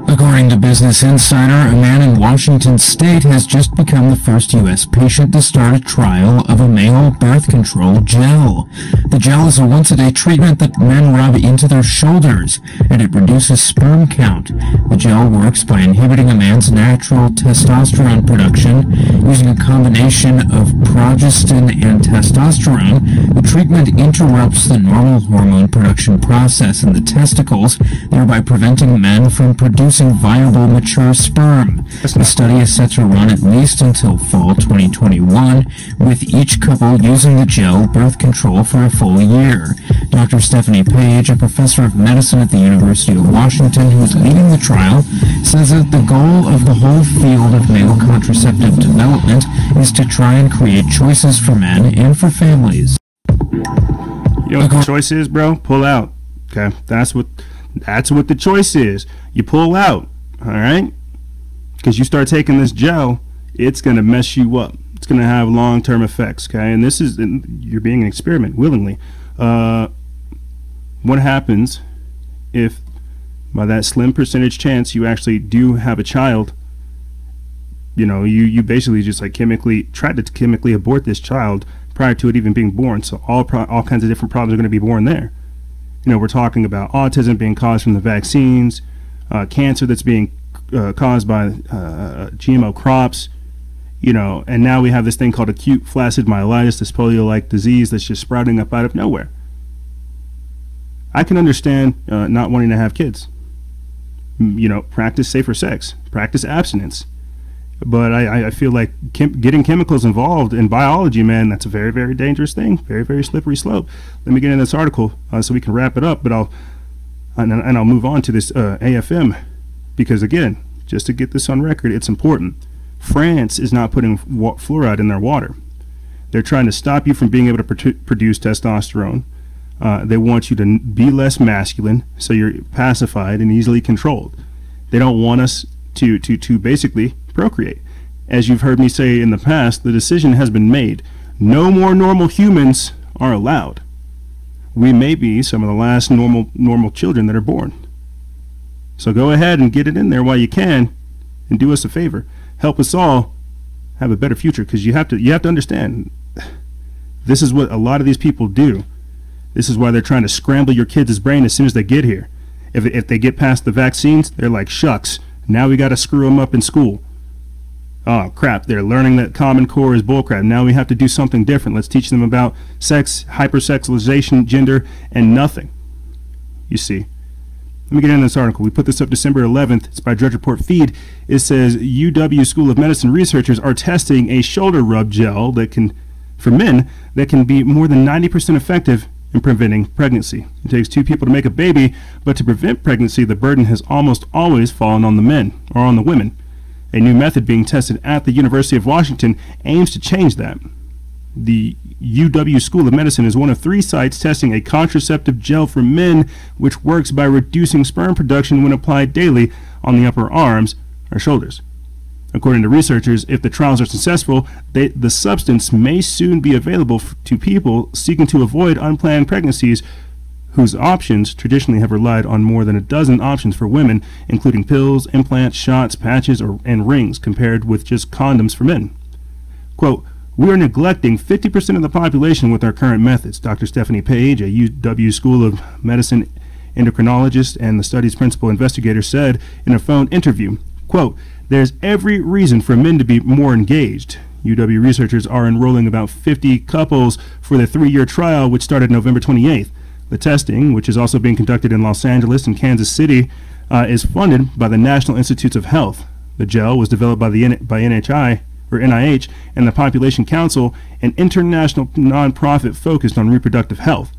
According to Business Insider, a man in Washington state has just become the first U.S. patient to start a trial of a male birth control gel. The gel is a once-a-day treatment that men rub into their shoulders, and it reduces sperm count. The gel works by inhibiting a man's natural testosterone production. Using a combination of progestin and testosterone, the treatment interrupts the normal hormone production process in the testicles, thereby preventing men from producing and viable mature sperm. The study is set to run at least until fall 2021, with each couple using the gel birth control for a full year. Dr. Stephanie Page, a professor of medicine at the University of Washington who is leading the trial, says that the goal of the whole field of male contraceptive development is to try and create choices for men and for families. You know what the choice is, bro? Pull out. Okay, that's what the choice is. You pull out, all right? Because you start taking this gel, it's gonna mess you up. It's gonna have long-term effects. Okay, and you're being an experiment willingly. What happens if, by that slim percentage chance, you actually do have a child? You know, you basically just like tried to chemically abort this child prior to it even being born. So all kinds of different problems are going to be born there. You know, we're talking about autism being caused from the vaccines, cancer that's being caused by GMO crops, you know, and now we have this thing called acute flaccid myelitis, this polio-like disease that's just sprouting up out of nowhere. I can understand not wanting to have kids. You know, practice safer sex, practice abstinence. But I feel like getting chemicals involved in biology, man, that's a very, very dangerous thing. Very, very slippery slope. Let me get into this article so we can wrap it up. But I'll move on to this AFM because, again, just to get this on record, it's important. France is not putting fluoride in their water. They're trying to stop you from being able to produce testosterone. They want you to be less masculine, so you're pacified and easily controlled. They don't want us to basically procreate. As you've heard me say in the past, the decision has been made. No more normal humans are allowed. We may be some of the last normal children that are born. So go ahead and get it in there while you can, and do us a favor. Help us all have a better future, because you have to understand, this is what a lot of these people do. This is why they're trying to scramble your kids' brain as soon as they get here. If they get past the vaccines, they're like, shucks, now we got to screw them up in school. Oh, crap, they're learning that Common Core is bullcrap. Now we have to do something different. Let's teach them about sex, hypersexualization, gender, and nothing. You see. Let me get into this article. We put this up December 11th. It's by Drudge Report Feed. It says UW School of Medicine researchers are testing a shoulder rub gel for men that can be more than 90% effective in preventing pregnancy. It takes 2 people to make a baby, but to prevent pregnancy, the burden has almost always fallen on the men, or on the women. A new method being tested at the University of Washington aims to change that. The UW School of Medicine is one of 3 sites testing a contraceptive gel for men, which works by reducing sperm production when applied daily on the upper arms or shoulders. According to researchers, if the trials are successful, the substance may soon be available to people seeking to avoid unplanned pregnancies whose options traditionally have relied on more than a dozen options for women, including pills, implants, shots, patches, and rings, compared with just condoms for men. Quote, "We are neglecting 50% of the population with our current methods," Dr. Stephanie Page, a UW School of Medicine endocrinologist and the study's principal investigator, said in a phone interview. Quote, "There's every reason for men to be more engaged. UW researchers are enrolling about 50 couples for the 3-year trial, which started November 28th. The testing, which is also being conducted in Los Angeles and Kansas City, is funded by the National Institutes of Health. The gel was developed by NIH and the Population Council, an international nonprofit focused on reproductive health.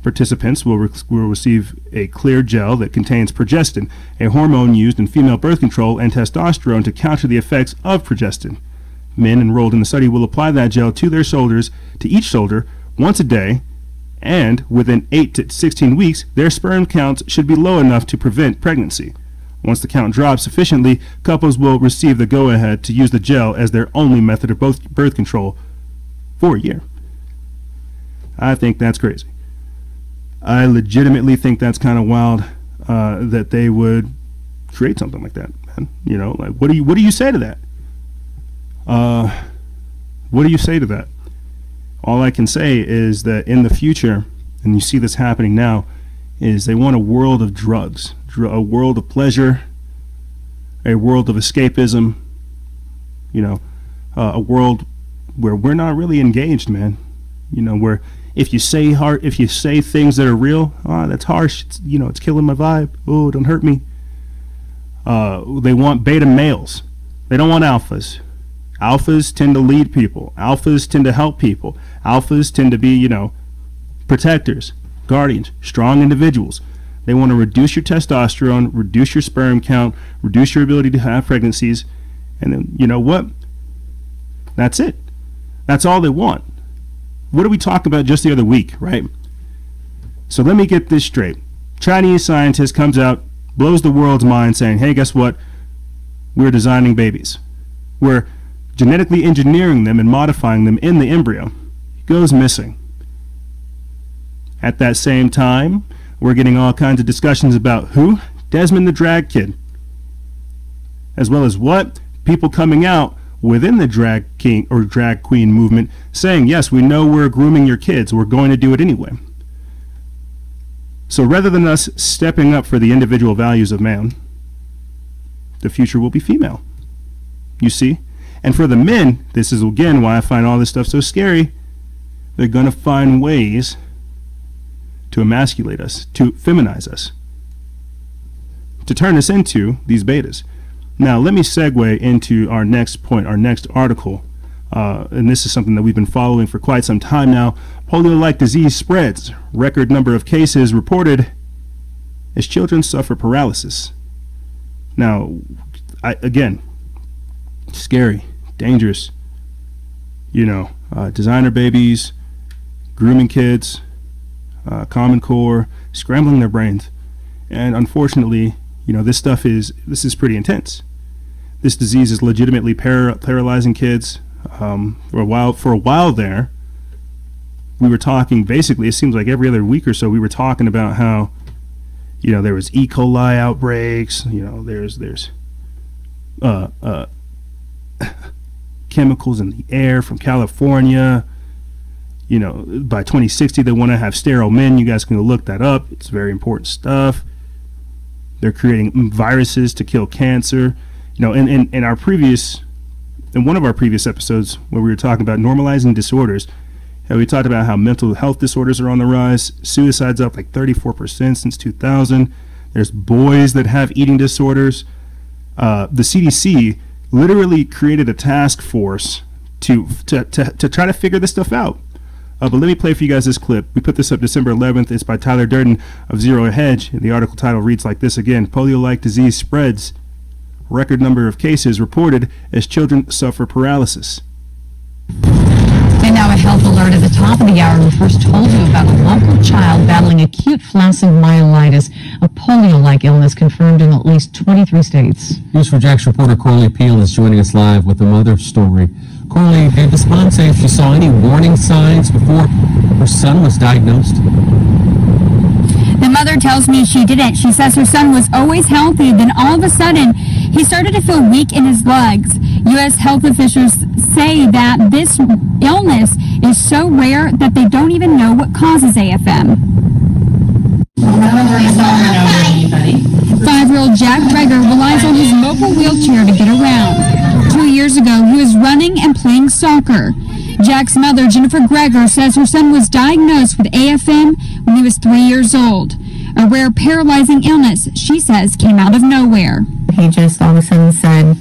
Participants will receive a clear gel that contains progestin, a hormone used in female birth control, and testosterone to counter the effects of progestin. Men enrolled in the study will apply that gel to their shoulders, to each shoulder, once a day, and within 8 to 16 weeks, their sperm counts should be low enough to prevent pregnancy. Once the count drops sufficiently, couples will receive the go-ahead to use the gel as their only method of birth control for a year." I think that's crazy. I legitimately think that's kind of wild that they would create something like that, man. You know, like, what do you say to that? What do you say to that? All I can say is that in the future, and you see this happening now, is they want a world of drugs, a world of pleasure, a world of escapism, you know, a world where we're not really engaged, man. You know, where if you say things that are real, that's harsh. It's, you know, it's killing my vibe. Oh, don't hurt me. They want beta males. They don't want alphas. Alphas tend to lead people. Alphas tend to help people. Alphas tend to be, you know, protectors, guardians, strong individuals. They want to reduce your testosterone, reduce your sperm count, reduce your ability to have pregnancies, and then, you know what? That's it. That's all they want. What did we talk about just the other week, right? So let me get this straight. Chinese scientist comes out, blows the world's mind, saying, hey, guess what? We're designing babies. We're genetically engineering them and modifying them in the embryo. It goes missing. At that same time, we're getting all kinds of discussions about who? Desmond the drag kid. As well as what? People coming out within the drag king or drag queen movement saying, yes, we know we're grooming your kids. We're going to do it anyway. So rather than us stepping up for the individual values of man, the future will be female. You see? And for the men, this is again why I find all this stuff so scary. They're going to find ways to emasculate us, to feminize us, to turn us into these betas. Now, let me segue into our next point, our next article, and this is something that we've been following for quite some time now. Polio-like disease spreads. Record number of cases reported as children suffer paralysis. Now, again, scary, dangerous, you know, designer babies, grooming kids, Common Core, scrambling their brains. And unfortunately, you know, this is pretty intense. This disease is legitimately paralyzing kids. For a while there, we were talking, basically, it seems like every other week or so, we were talking about how, you know, there was E. coli outbreaks, you know, there's chemicals in the air from California. You know, by 2060, they want to have sterile men. You guys can go look that up. It's very important stuff. They're creating viruses to kill cancer. You know, in one of our previous episodes where we were talking about normalizing disorders, we talked about how mental health disorders are on the rise. Suicide's up like 34% since 2000. There's boys that have eating disorders. The CDC literally created a task force to try to figure this stuff out. But let me play for you guys this clip. We put this up December 11th. It's by Tyler Durden of Zero Hedge. And the article title reads like this again. Polio-like disease spreads. Record number of cases reported as children suffer paralysis. And now a health alert at the top of the hour. We first told you about a local child battling acute flaccid myelitis, a polio-like illness confirmed in at least 23 states. News4Jack's reporter Corley Peel is joining us live with the mother's story. Corley, did the Spahn say if she saw any warning signs before her son was diagnosed? The mother tells me she didn't. She says her son was always healthy. Then all of a sudden, he started to feel weak in his legs. U.S. health officials say that this illness is so rare that they don't even know what causes AFM. 5-year-old Jack Greger relies on his mobile wheelchair to get around. 2 years ago, he was running and playing soccer. Jack's mother, Jennifer Greger, says her son was diagnosed with AFM when he was 3 years old. A rare paralyzing illness, she says, came out of nowhere. He just all of a sudden said,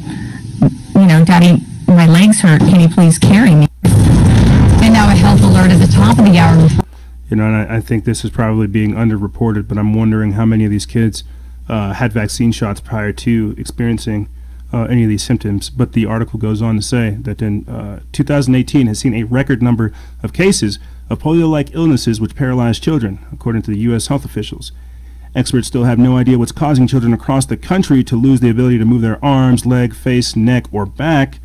you know, Daddy, my legs hurt. Can you please carry me? And now a health alert at the top of the hour. You know, and I think this is probably being underreported, but I'm wondering how many of these kids had vaccine shots prior to experiencing any of these symptoms. But the article goes on to say that in 2018 has seen a record number of cases of polio-like illnesses which paralyze children, according to the U.S. health officials. Experts still have no idea what's causing children across the country to lose the ability to move their arms, leg, face, neck, or back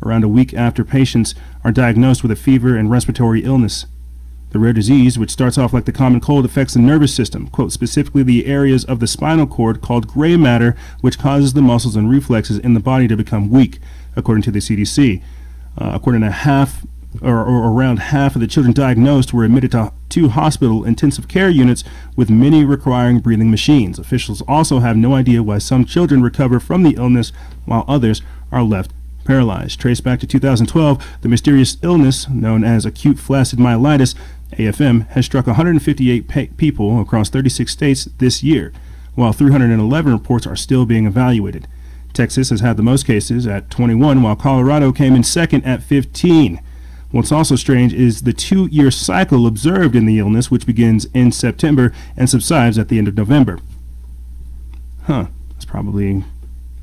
around a week after patients are diagnosed with a fever and respiratory illness. The rare disease, which starts off like the common cold, affects the nervous system, quote, specifically the areas of the spinal cord called gray matter, which causes the muscles and reflexes in the body to become weak, according to the CDC. According to around half of the children diagnosed were admitted to two hospital intensive care units, with many requiring breathing machines. Officials also have no idea why some children recover from the illness while others are left paralyzed. Traced back to 2012, the mysterious illness known as acute flaccid myelitis, AFM, has struck 158 people across 36 states this year. while 311 reports are still being evaluated. Texas has had the most cases at 21, while Colorado came in second at 15. What's also strange is the 2-year cycle observed in the illness, which begins in September and subsides at the end of November. That's probably,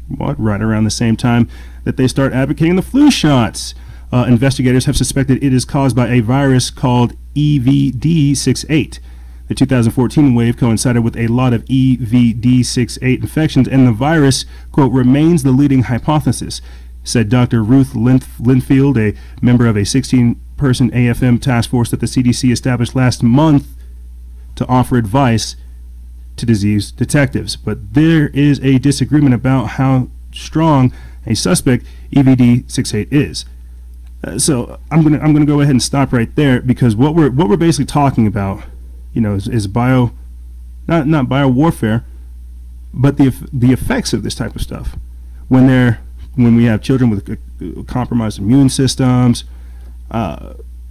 right around the same time that they start advocating the flu shots. Investigators have suspected it is caused by a virus called EVD68. The 2014 wave coincided with a lot of EVD68 infections, and the virus, quote, remains the leading hypothesis, said Dr. Ruth Linfield, a member of a 16-person AFM task force that the CDC established last month to offer advice to disease detectives. But there is a disagreement about how strong a suspect EVD68 is. So I'm gonna go ahead and stop right there, because what we're basically talking about, is not bio warfare, but the effects of this type of stuff when we have children with compromised immune systems,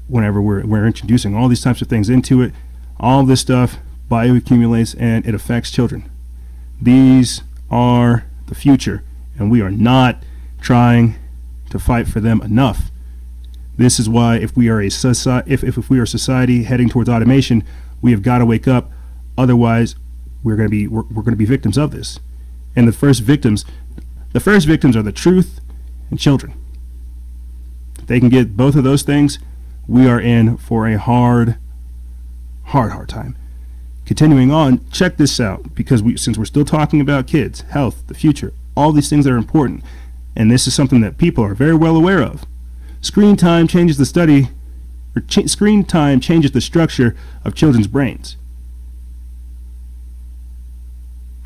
whenever we're introducing all these types of things into it, all this stuff bioaccumulates and it affects children. These are the future, and we are not trying to fight for them enough. This is why if we are a society heading towards automation, we have got to wake up. Otherwise, we're going to be victims of this. And the first victims are the truth and children. If they can get both of those things, we are in for a hard time. Continuing on, check this out, because since we're still talking about kids, health, the future, all these things that are important, and this is something that people are very well aware of. Screen time changes the structure of children's brains.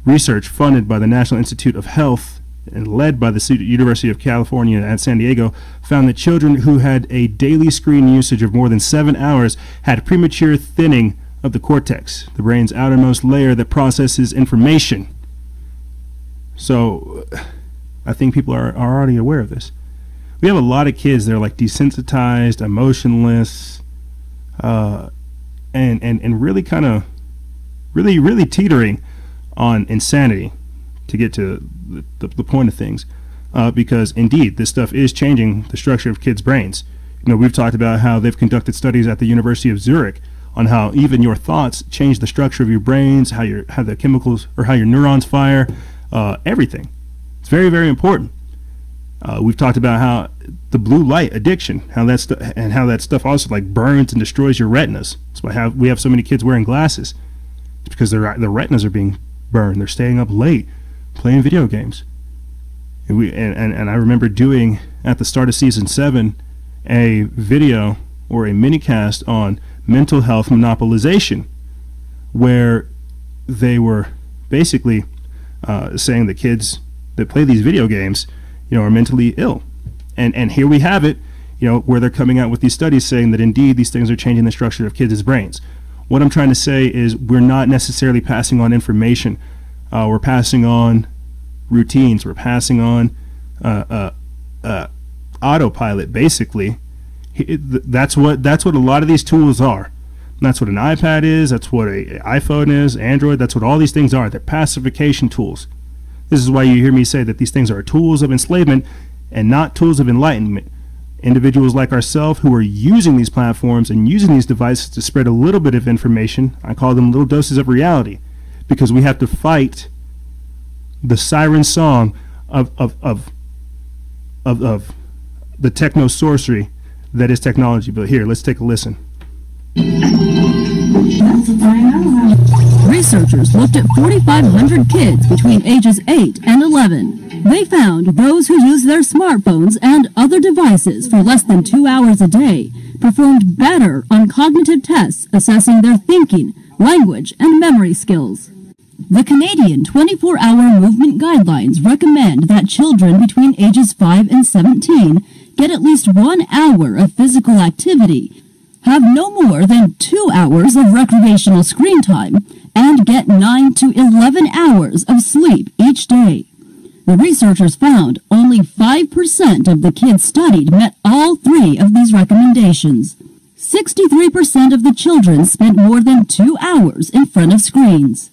Research funded by the National Institute of Health and led by the University of California at San Diego found that children who had a daily screen usage of more than 7 hours had premature thinning of the cortex, the brain's outermost layer that processes information. So I think people are already aware of this. We have a lot of kids that are like desensitized, emotionless, and really kind of really teetering on insanity to get to the point of things, because indeed this stuff is changing the structure of kids' brains. We've talked about how they've conducted studies at the University of Zurich on how even your thoughts change the structure of your brains, how the chemicals or how your neurons fire, everything. It's very, very important. We've talked about how the blue light addiction, how that stuff also like burns and destroys your retinas. That's why we have so many kids wearing glasses. It's because their retinas are being burned. They're staying up late playing video games. And I remember doing at the start of season 7 a video or a mini cast on mental health monopolization, where they were basically saying that kids that play these video games are mentally ill. And here we have it, where they're coming out with these studies saying that indeed these things are changing the structure of kids' brains. What I'm trying to say is we're not necessarily passing on information. We're passing on routines. We're passing on autopilot, basically. That's what a lot of these tools are. That's what an iPad is. That's what an iPhone is, Android. That's what all these things are. They're pacification tools. This is why you hear me say that these things are tools of enslavement and not tools of enlightenment. Individuals like ourselves who are using these platforms and using these devices to spread a little bit of information, I call them little doses of reality, because we have to fight the siren song of the techno sorcery that is technology. But here, let's take a listen. Researchers looked at 4,500 kids between ages 8 and 11. They found those who use their smartphones and other devices for less than 2 hours a day performed better on cognitive tests assessing their thinking, language, and memory skills. The Canadian 24-hour movement guidelines recommend that children between ages 5 and 17 get at least 1 hour of physical activity, have no more than 2 hours of recreational screen time, and get 9 to 11 hours of sleep each day. The researchers found only 5% of the kids studied met all 3 of these recommendations. 63% of the children spent more than 2 hours in front of screens.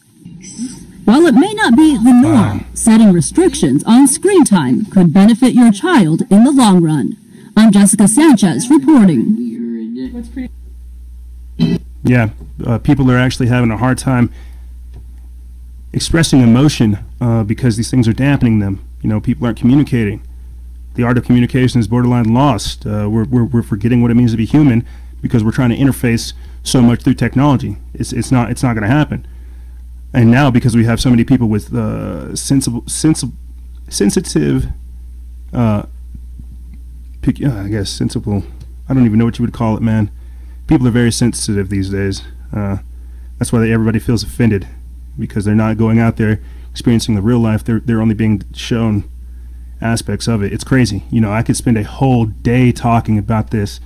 While it may not be the norm, setting restrictions on screen time could benefit your child in the long run. I'm Jessica Sanchez reporting. Yeah, people are actually having a hard time expressing emotion because these things are dampening them. You know, people aren't communicating. The art of communication is borderline lost. We're forgetting what it means to be human because we're trying to interface so much through technology. It's not going to happen. And now, because we have so many people with sensitive, I guess sensible. I don't even know what you would call it, man. People are very sensitive these days. That's why everybody feels offended, because they're not going out there experiencing the real life. They're only being shown aspects of it. It's crazy. You know, I could spend a whole day talking about this,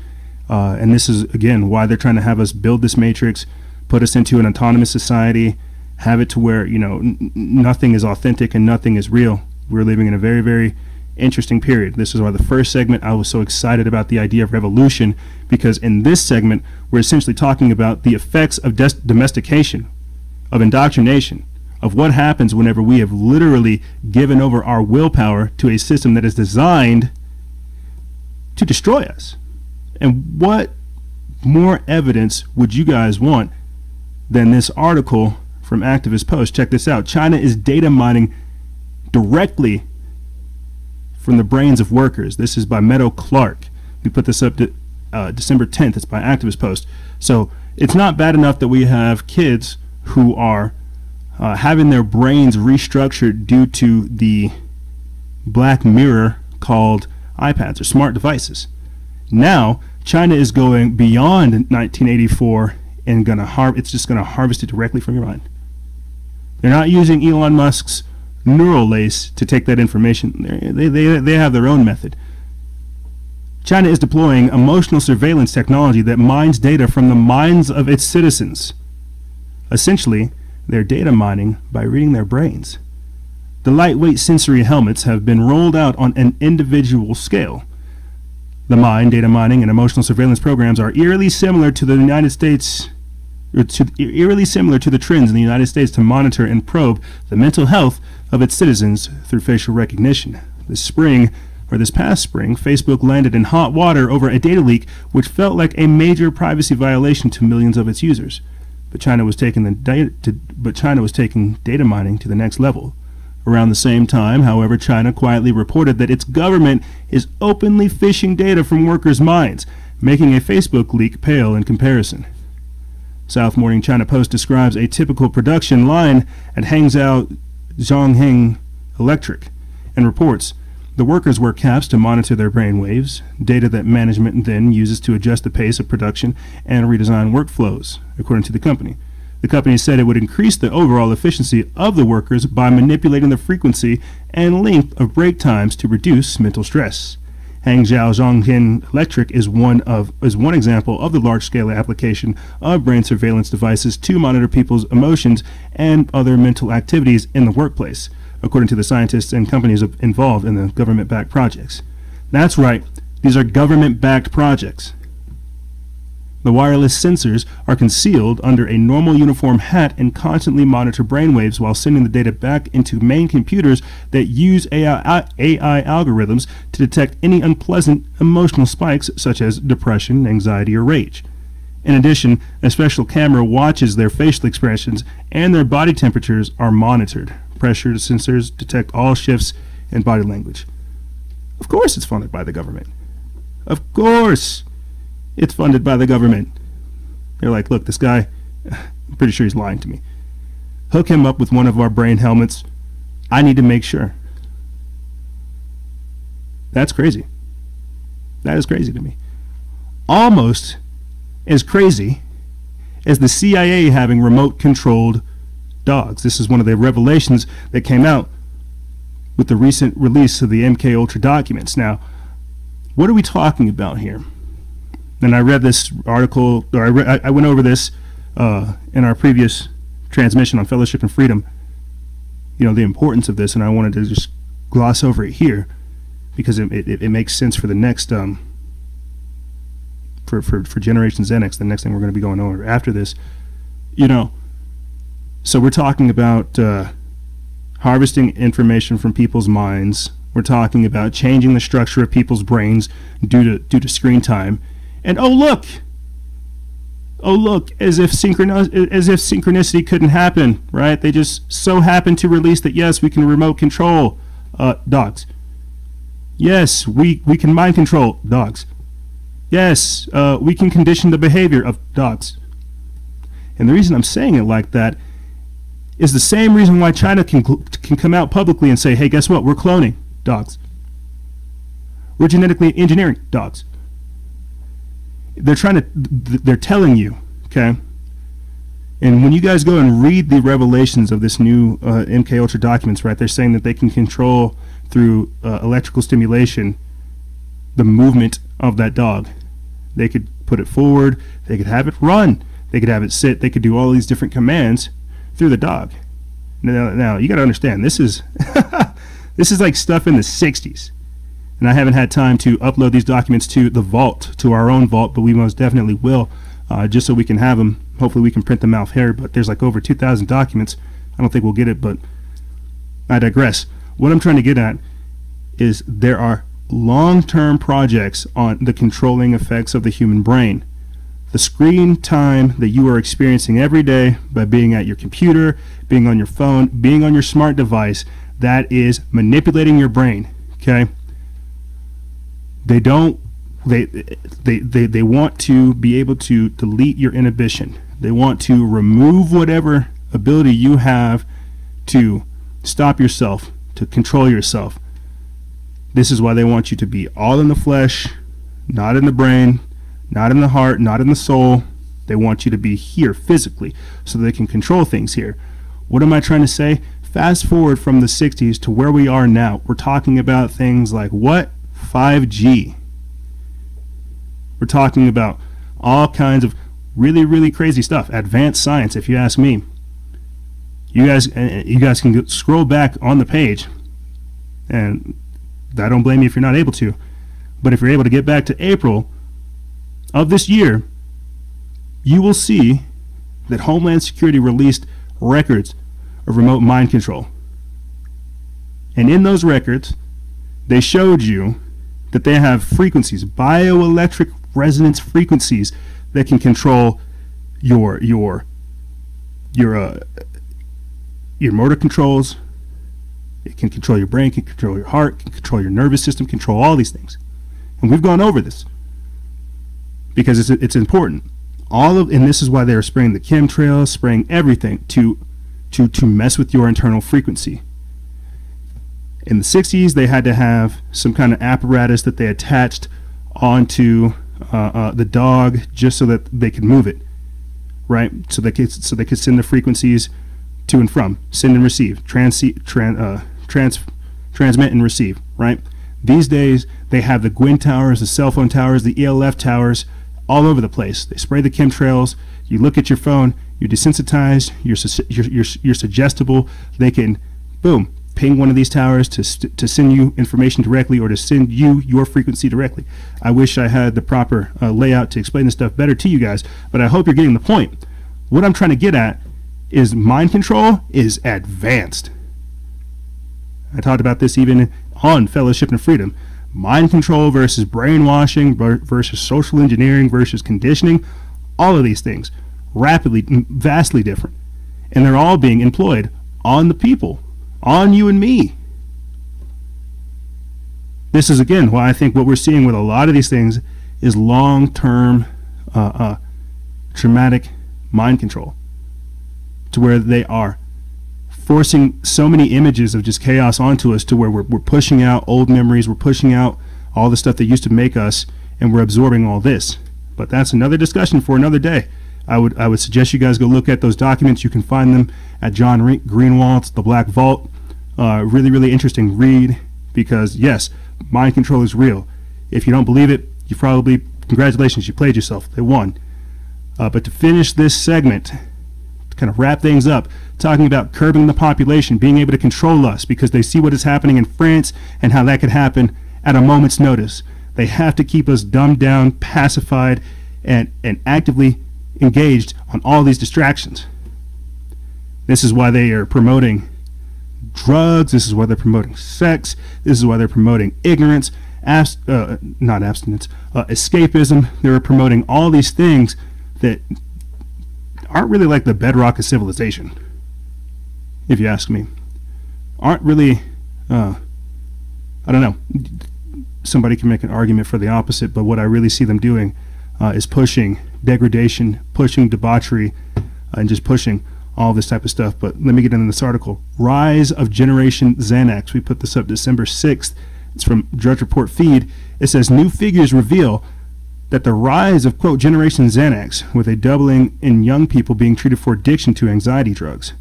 and this is again why they're trying to have us build this matrix, put us into an autonomous society, have it to where, you know, nothing is authentic and nothing is real. We're living in a very, very interesting period. This is why the first segment I was so excited about the idea of revolution, because in this segment we're essentially talking about the effects of domestication, of indoctrination, of what happens whenever we have literally given over our willpower to a system that is designed to destroy us. And what more evidence would you guys want than this article from Activist Post? Check this out. China is data mining directly from the brains of workers. This is by Meadow Clark. We put this up to December 10th. It's by Activist Post. So it's not bad enough that we have kids who are having their brains restructured due to the black mirror called iPads or smart devices. Now China is going beyond 1984 and it's just gonna harvest it directly from your mind. They're not using Elon Musk's neural lace to take that information. They have their own method. China is deploying emotional surveillance technology that mines data from the minds of its citizens. Essentially, they're data mining by reading their brains. The lightweight sensory helmets have been rolled out on an individual scale. The data mining, and emotional surveillance programs are eerily similar to the United States, eerily similar to the trends in the United States to monitor and probe the mental health of its citizens through facial recognition. This past spring, Facebook landed in hot water over a data leak which felt like a major privacy violation to millions of its users. But China was taking data mining to the next level. Around the same time, however, China quietly reported that its government is openly phishing data from workers' minds, making a Facebook leak pale in comparison. South Morning China Post describes a typical production line at Hangzhou Zhongheng Electric and reports the workers wear caps to monitor their brain waves, data that management then uses to adjust the pace of production and redesign workflows, according to the company. The company said it would increase the overall efficiency of the workers by manipulating the frequency and length of break times to reduce mental stress. Hangzhou Zhongheng Electric is one example of the large-scale application of brain surveillance devices to monitor people's emotions and other mental activities in the workplace, according to the scientists and companies involved in the government-backed projects. That's right, these are government-backed projects. The wireless sensors are concealed under a normal uniform hat and constantly monitor brainwaves while sending the data back into main computers that use AI algorithms to detect any unpleasant emotional spikes such as depression, anxiety, or rage. In addition, a special camera watches their facial expressions and their body temperatures are monitored. Pressure sensors detect all shifts in body language. Of course it's funded by the government. Of course it's funded by the government. They're like, look, this guy, I'm pretty sure he's lying to me. Hook him up with one of our brain helmets. I need to make sure. That's crazy. That is crazy to me. Almost as crazy as the CIA having remote-controlled dogs. This is one of the revelations that came out with the recent release of the MK Ultra documents. Now, what are we talking about here? And I read this article, or I went over this in our previous transmission on Fellowship and Freedom, you know, the importance of this, and I wanted to just gloss over it here because it makes sense for the next, for Generation ZenX, the next thing we're going to be going over after this. You know, so we're talking about harvesting information from people's minds. We're talking about changing the structure of people's brains due to screen time. And oh look, as if synchronicity couldn't happen, right? They just so happen to release that, yes, we can remote control dogs. Yes, we can mind control dogs. Yes, we can condition the behavior of dogs. And the reason I'm saying it like that is the same reason why China can come out publicly and say, hey, guess what? We're cloning dogs. We're genetically engineering dogs. They're telling you, okay? And when you guys go and read the revelations of this new MK Ultra documents, right, they're saying that they can control through electrical stimulation the movement of that dog. They could put it forward, they could have it run, they could have it sit, they could do all these different commands through the dog. Now you got to understand, this is this is like stuff in the 60s. And I haven't had time to upload these documents to the vault, to our own vault, but we most definitely will, just so we can have them. Hopefully we can print them out here, but there's like over 2,000 documents. I don't think we'll get it, but I digress. What I'm trying to get at is there are long-term projects on the controlling effects of the human brain. The screen time that you are experiencing every day by being at your computer, being on your phone, being on your smart device, that is manipulating your brain, okay? They want to be able to delete your inhibition. They want to remove whatever ability you have to stop yourself, to control yourself. This is why they want you to be all in the flesh, not in the brain, not in the heart, not in the soul. They want you to be here physically so they can control things here. What am I trying to say? Fast forward from the 60s to where we are now. We're talking about things like what? 5G. We're talking about all kinds of really, really crazy stuff. Advanced science, if you ask me. You guys can scroll back on the page, and I don't blame you if you're not able to. But if you're able to get back to April of this year, you will see that Homeland Security released records of remote mind control. And in those records, they showed you that they have frequencies, bioelectric resonance frequencies, that can control your motor controls. It can control your brain, can control your heart, can control your nervous system, control all these things. And we've gone over this because it's important. And this is why they are spraying the chemtrails, spraying everything to mess with your internal frequency. In the 60s, they had to have some kind of apparatus that they attached onto the dog just so that they could move it, right? So they could send the frequencies to and from, send and receive, transmit and receive, right? These days, they have the Gwyn towers, the cell phone towers, the ELF towers, all over the place. They spray the chemtrails. You look at your phone, you're desensitized, you're suggestible. They can, boom, ping one of these towers to send you information directly or to send you your frequency directly. I wish I had the proper layout to explain this stuff better to you guys, but I hope you're getting the point. What I'm trying to get at is mind control is advanced. I talked about this even on Fellowship and Freedom. Mind control versus brainwashing versus social engineering versus conditioning, all of these things, rapidly, vastly different. And they're all being employed on the people, on you and me. This is, again, why I think what we're seeing with a lot of these things is long-term traumatic mind control, to where they are forcing so many images of just chaos onto us to where we're pushing out old memories, we're pushing out all the stuff that used to make us, and we're absorbing all this. But that's another discussion for another day. I would suggest you guys go look at those documents. You can find them at John Greenwald's The Black Vault. Really, really interesting read, because yes, mind control is real. If you don't believe it, you probably, congratulations, you played yourself. They won. But to finish this segment, to kind of wrap things up, talking about curbing the population, being able to control us because they see what is happening in France and how that could happen at a moment's notice. They have to keep us dumbed down, pacified, and actively engaged on all these distractions. This is why they are promoting drugs. This is why they're promoting sex. This is why they're promoting ignorance, not abstinence, escapism. They're promoting all these things that aren't really like the bedrock of civilization, if you ask me. Aren't really, I don't know. Somebody can make an argument for the opposite, but what I really see them doing is pushing degradation, pushing debauchery, and just pushing all this type of stuff. But let me get into this article. Rise of Generation Xanax. We put this up December 6th. It's from Drudge Report Feed. It says new figures reveal that the rise of, quote, Generation Xanax, with a doubling in young people being treated for addiction to anxiety drugs.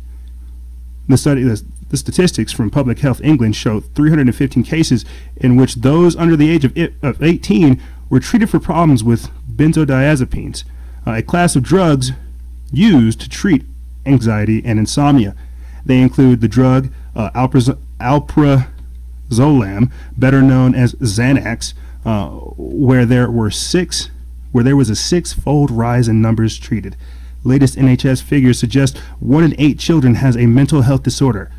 The statistics from Public Health England show 315 cases in which those under the age of 18 were treated for problems with benzodiazepines, a class of drugs used to treat anxiety and insomnia. They include the drug alprazolam, better known as Xanax, where there was a six-fold rise in numbers treated. Latest NHS figures suggest 1 in 8 children has a mental health disorder,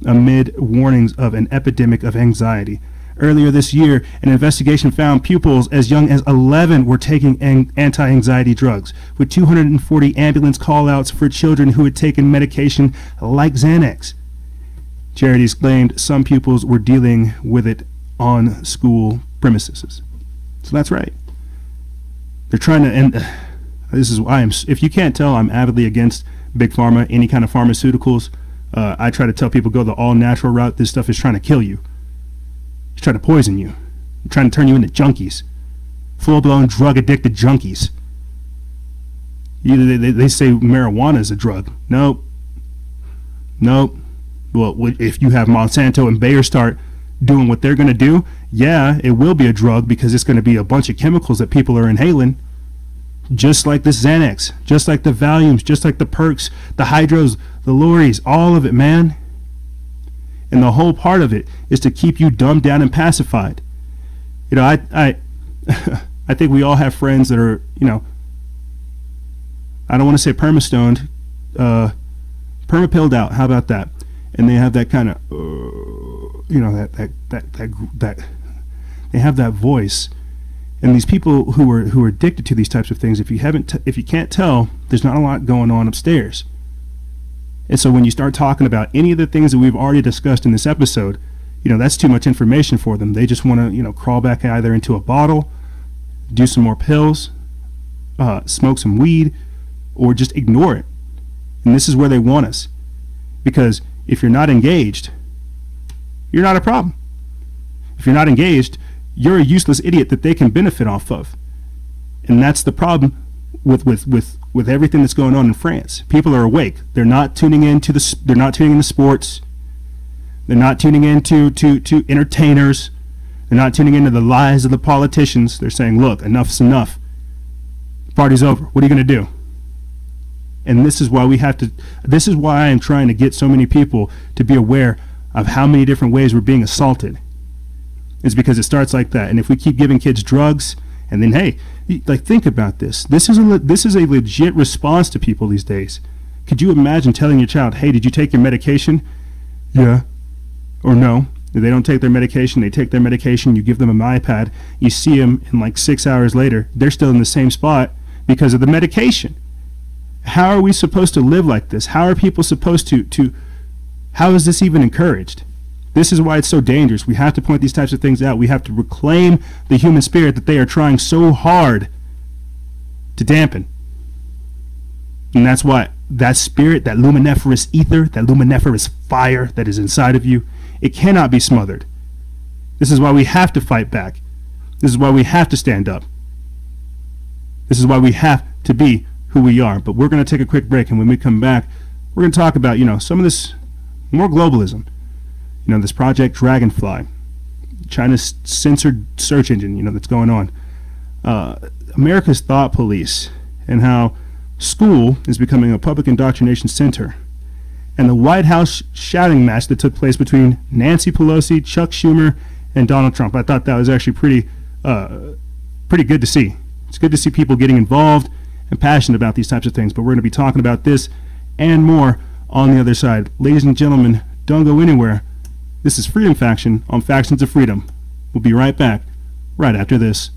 amid warnings of an epidemic of anxiety. Earlier this year, an investigation found pupils as young as 11 were taking anti-anxiety drugs, with 240 ambulance call-outs for children who had taken medication like Xanax. Charities claimed some pupils were dealing with it on school premises. So that's right. They're trying to, and this is why if you can't tell, I'm avidly against big pharma, any kind of pharmaceuticals. I try to tell people go the all-natural route. This stuff is trying to kill you. It's trying to poison you. It's trying to turn you into junkies. Full-blown drug-addicted junkies. They say marijuana is a drug. Nope. Well, if you have Monsanto and Bayer start doing what they're going to do, yeah, it will be a drug because it's going to be a bunch of chemicals that people are inhaling. Just like this Xanax, just like the Valiums, just like the Perks, the Hydros, the Loris, all of it, man. And the whole part of it is to keep you dumbed down and pacified. You know, I think we all have friends that are, you know, I don't want to say perma-stoned, perma-pilled out. How about that? And they have that kind of, you know, that they have that voice. And these people who are addicted to these types of things, if you can't tell, there's not a lot going on upstairs. And so when you start talking about any of the things that we've already discussed in this episode, you know, that's too much information for them. They just want to, you know, crawl back either into a bottle, do some more pills, smoke some weed, or just ignore it. And this is where they want us. Because if you're not engaged, you're not a problem. If you're not engaged, you're a useless idiot that they can benefit off of. And that's the problem with everything that's going on in France. People are awake. They're not tuning into sports. They're not tuning into to entertainers. They're not tuning into the lies of the politicians. They're saying, look, enough's enough. The party's over. What are you going to do? And this is why I am trying to get so many people to be aware of how many different ways we're being assaulted. It's because it starts like that. And if we keep giving kids drugs, and then, hey, like, think about this. This is a legit response to people these days. Could you imagine telling your child, hey, did you take your medication? Yeah. Or no. If they don't take their medication, they take their medication, you give them an iPad, you see them, and like 6 hours later, they're still in the same spot because of the medication. How are we supposed to live like this? How are people supposed to how is this even encouraged? This is why it's so dangerous. We have to point these types of things out. We have to reclaim the human spirit that they are trying so hard to dampen. And that's why that spirit, that luminiferous ether, that luminiferous fire that is inside of you, it cannot be smothered. This is why we have to fight back. This is why we have to stand up. This is why we have to be who we are. But we're going to take a quick break, and when we come back, we're going to talk about, you know, some of this more globalism. You know, this Project Dragonfly, China's censored search engine, you know, that's going on. America's thought police, and how school is becoming a public indoctrination center. And the White House shouting match that took place between Nancy Pelosi, Chuck Schumer, and Donald Trump. I thought that was actually pretty good to see. It's good to see people getting involved and passionate about these types of things. But we're going to be talking about this and more on the other side. Ladies and gentlemen, Don't go anywhere. This is Freedom Faction on Factions of Freedom. We'll be right back, right after this.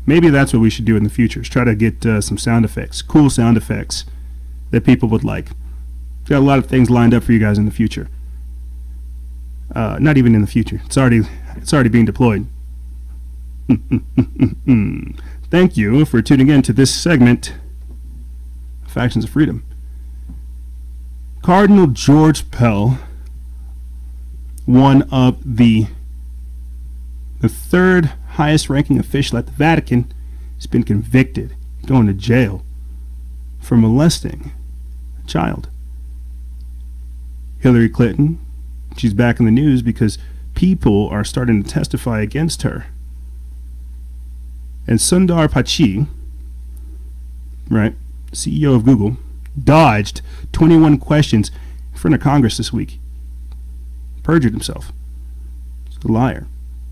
Maybe that's what we should do in the future, is try to get some sound effects, cool sound effects that people would like. Got a lot of things lined up for you guys in the future. Not even in the future. It's already being deployed. Thank you for tuning in to this segment of Factions of Freedom. Cardinal George Pell, one of the third highest ranking official at the Vatican, has been convicted, going to jail for molesting a child. Hillary Clinton, she's back in the news because people are starting to testify against her. And Sundar Pichai, right, CEO of Google, dodged 21 questions in front of Congress this week. Perjured himself. He's a liar.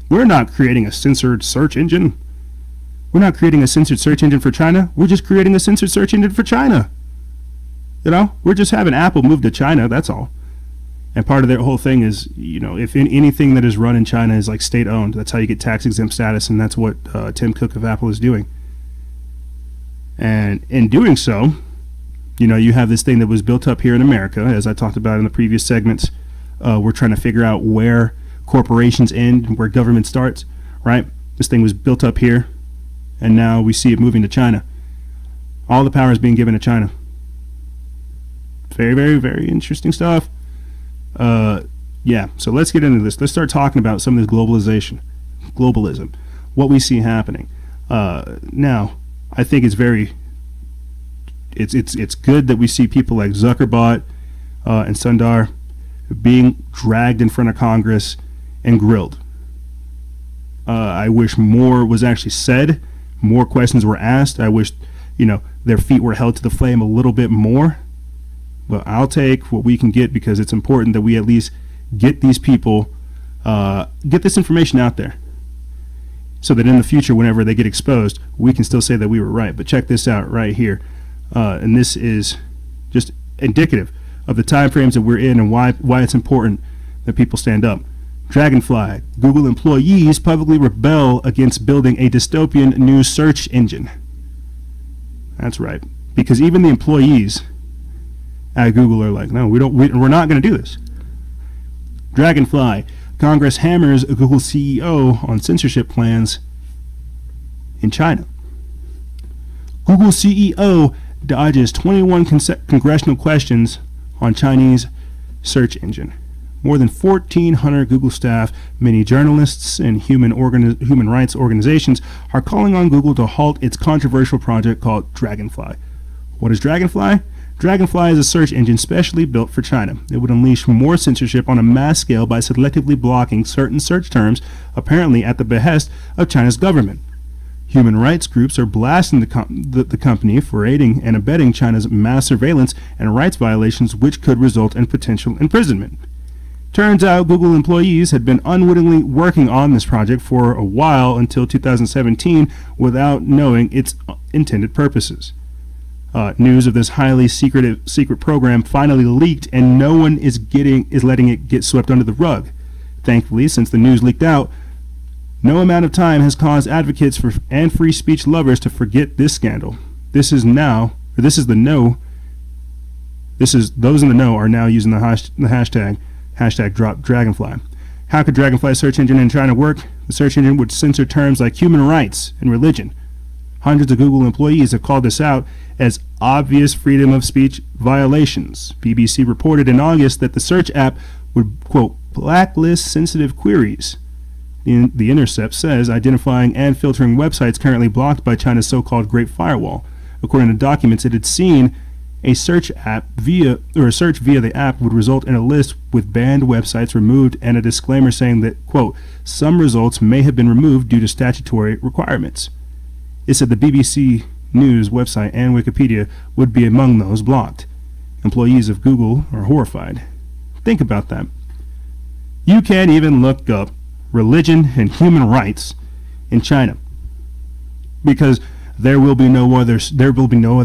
We're not creating a censored search engine. We're not creating a censored search engine for China. We're just creating a censored search engine for China. You know, we're just having Apple move to China, that's all. And part of their whole thing is, you know, if anything that is run in China is like state-owned, that's how you get tax-exempt status, and that's what Tim Cook of Apple is doing. And in doing so, you know, you have this thing that was built up here in America, as I talked about in the previous segments. We're trying to figure out where corporations end and where government starts, right? This thing was built up here, and now we see it moving to China. All the power is being given to China. Very, very, very interesting stuff. Yeah, so let's get into this. Let's start talking about some of this globalism, what we see happening. Now, I think it's good that we see people like Zuckerberg and Sundar being dragged in front of Congress and grilled. I wish more was actually said, more questions were asked. I wish, you know, their feet were held to the flame a little bit more. Well, I'll take what we can get because it's important that we at least get these people, get this information out there so that in the future, whenever they get exposed, we can still say that we were right. But check this out right here. And this is just indicative of the time frames that we're in and why it's important that people stand up. Dragonfly. Google employees publicly rebel against building a dystopian new search engine. That's right. Because even the employees at Google are like, no, we're not going to do this. Dragonfly. Congress hammers a Google CEO on censorship plans in China. Google CEO dodges 21 congressional questions on Chinese search engine. More than 1,400 Google staff, many journalists, and human rights organizations are calling on Google to halt its controversial project called Dragonfly. What is Dragonfly? Dragonfly is a search engine specially built for China. It would unleash more censorship on a mass scale by selectively blocking certain search terms, apparently at the behest of China's government. Human rights groups are blasting the company for aiding and abetting China's mass surveillance and rights violations, which could result in potential imprisonment. Turns out Google employees had been unwittingly working on this project for a while until 2017 without knowing its intended purposes. News of this highly secret program finally leaked, and no one is letting it get swept under the rug. Thankfully, since the news leaked out, no amount of time has caused advocates and free speech lovers to forget this scandal. Those in the know are now using the hashtag drop Dragonfly. How could Dragonfly search engine in China work? The search engine would censor terms like human rights and religion. Hundreds of Google employees have called this out as obvious freedom of speech violations. BBC reported in August that the search app would, quote, blacklist sensitive queries. The Intercept says identifying and filtering websites currently blocked by China's so-called Great Firewall. According to documents, it had seen a search via the app would result in a list with banned websites removed and a disclaimer saying that, quote, some results may have been removed due to statutory requirements. It said the BBC News website and Wikipedia would be among those blocked. Employees of Google are horrified. Think about that. You can't even look up religion and human rights in China because there will be no other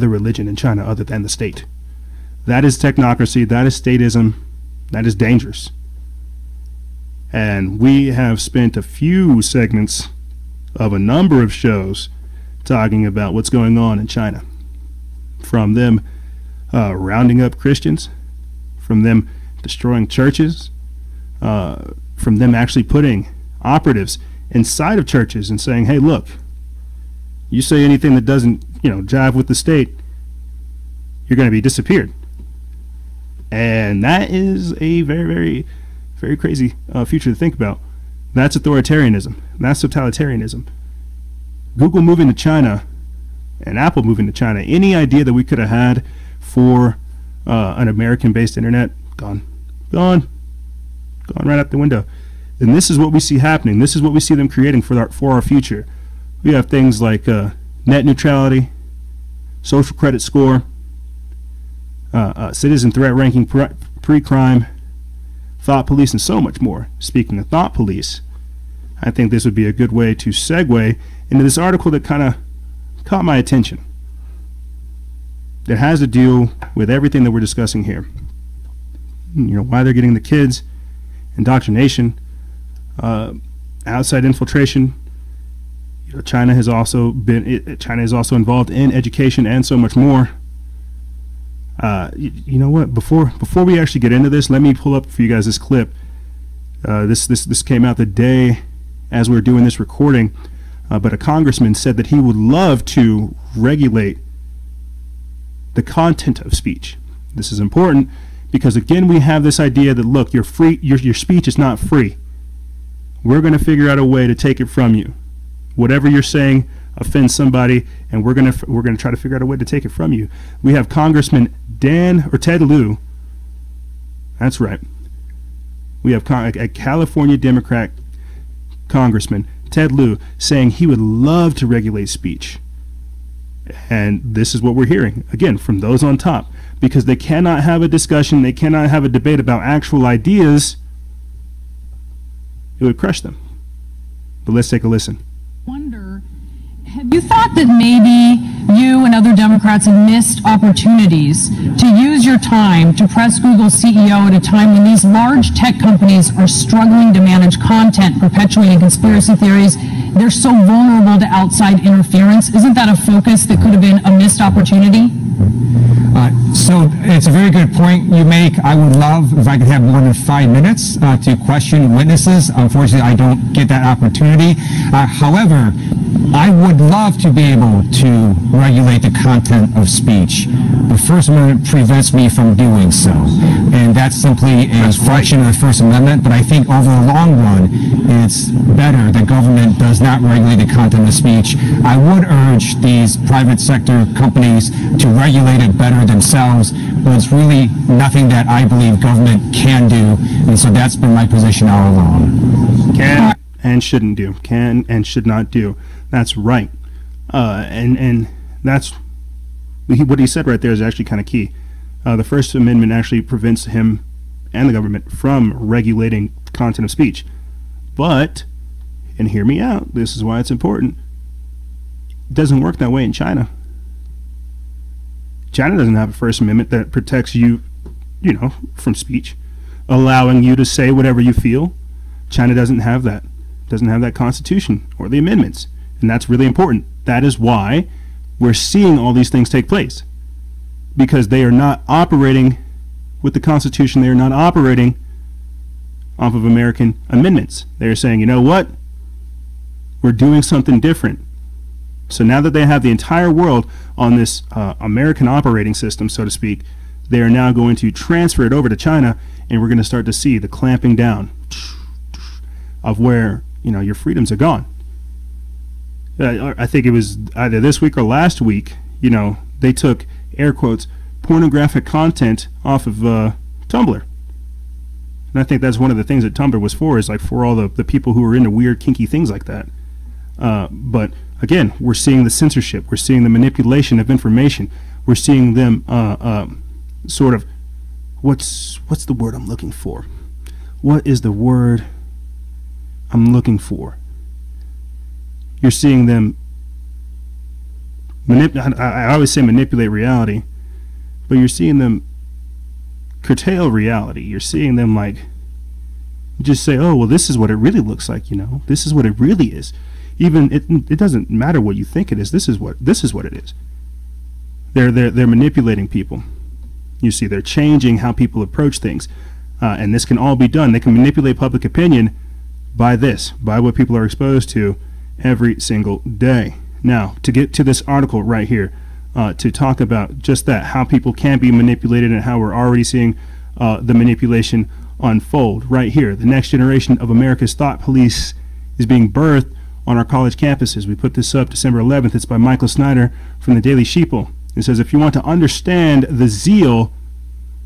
religion in China other than the state. That is technocracy, that is statism, that is dangerous. And we have spent a few segments of a number of shows talking about what's going on in China. From them rounding up Christians, from them destroying churches, from them actually putting operatives inside of churches and saying, hey, look, you say anything that doesn't, jive with the state, you're going to be disappeared. And that is a very, very, very crazy future to think about. That's authoritarianism. That's totalitarianism. Google moving to China and Apple moving to China, any idea that we could have had for an American-based internet, gone right out the window. And this is what we see happening. This is what we see them creating for our future. We have things like net neutrality, social credit score, citizen threat ranking, pre-crime, thought police, and so much more. Speaking of thought police, I think this would be a good way to segue into this article that kind of caught my attention. That has to do with everything that we're discussing here. Why they're getting the kids, indoctrination, outside infiltration. China is also involved in education and so much more. You know what? Before we actually get into this, let me pull up for you guys this clip. This came out the day as we were doing this recording. But a congressman said that he would love to regulate the content of speech. This is important because, again, we have this idea that, look, your speech is not free. We're going to figure out a way to take it from you. Whatever you're saying offends somebody, and we're going to try to figure out a way to take it from you. We have Congressman Ted Lieu. That's right. We have a California Democrat congressman, Ted Lieu, saying he would love to regulate speech. And this is what we're hearing, again, from those on top. Because they cannot have a discussion, they cannot have a debate about actual ideas, it would crush them. But let's take a listen. Wonder, have you thought that maybe you and other Democrats have missed opportunities to use your time to press Google's CEO at a time when these large tech companies are struggling to manage content, perpetuating conspiracy theories? They're so vulnerable to outside interference. Isn't that a focus that could have been a missed opportunity? So it's a very good point you make. I would love if I could have more than 5 minutes to question witnesses. Unfortunately, I don't get that opportunity. However, I would love to be able to regulate the content of speech. The First Amendment prevents me from doing so. And that's simply a function of the First Amendment. But I think over the long run, it's better that government does not regulate the content of speech. I would urge these private sector companies to regulate it better themselves, but it's really nothing that I believe government can do, and so that's been my position all along. Can and shouldn't do. Can and should not do. That's right. And that's what he said right there is actually kind of key. The First Amendment actually prevents him and the government from regulating content of speech. But, and hear me out, this is why it's important, it doesn't work that way in China. China doesn't have a First Amendment that protects you, from speech, allowing you to say whatever you feel. China doesn't have that. Doesn't have that constitution or the amendments. And that's really important. That is why we're seeing all these things take place. Because they are not operating with the Constitution. They are not operating off of American amendments. They are saying, you know what? We're doing something different. So now that they have the entire world on this American operating system, so to speak, they are now going to transfer it over to China, and we're going to start to see the clamping down of where, your freedoms are gone. I think it was either this week or last week, they took, air quotes, pornographic content off of Tumblr. And I think that's one of the things that Tumblr was for, is like for all the people who are into weird, kinky things like that. But again, we're seeing the censorship. We're seeing the manipulation of information. We're seeing them sort of, what's the word I'm looking for? What is the word I'm looking for? You're seeing them I always say manipulate reality, but you're seeing them curtail reality. You're seeing them just say, oh, well, this is what it really looks like, this is what it really is. Even it doesn't matter what you think it is. This is what it is. They're manipulating people. You see, they're changing how people approach things, and this can all be done. They can manipulate public opinion by what people are exposed to every single day. Now, to get to this article right here, to talk about just that, how people can be manipulated and how we're already seeing the manipulation unfold right here. The next generation of America's thought police is being birthed on our college campuses. We put this up December 11th. It's by Michael Snyder from the Daily Sheeple. It says, if you want to understand the zeal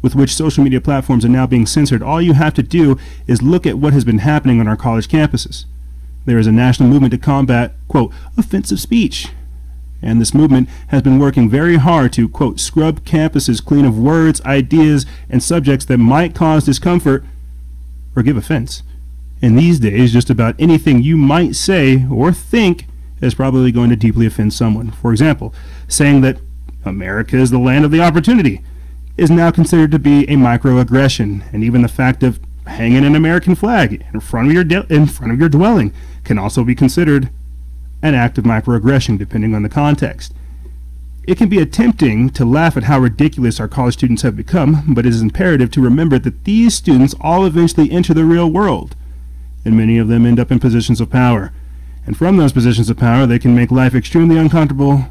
with which social media platforms are now being censored, all you have to do is look at what has been happening on our college campuses. There is a national movement to combat, quote, offensive speech. And this movement has been working very hard to, quote, scrub campuses clean of words, ideas, and subjects that might cause discomfort or give offense. And these days, just about anything you might say or think is probably going to deeply offend someone. For example, saying that America is the land of the opportunity is now considered to be a microaggression, and even the fact of hanging an American flag in front of your dwelling can also be considered an act of microaggression, depending on the context. It can be tempting to laugh at how ridiculous our college students have become, but it is imperative to remember that these students all eventually enter the real world, and many of them end up in positions of power. And from those positions of power, they can make life extremely uncomfortable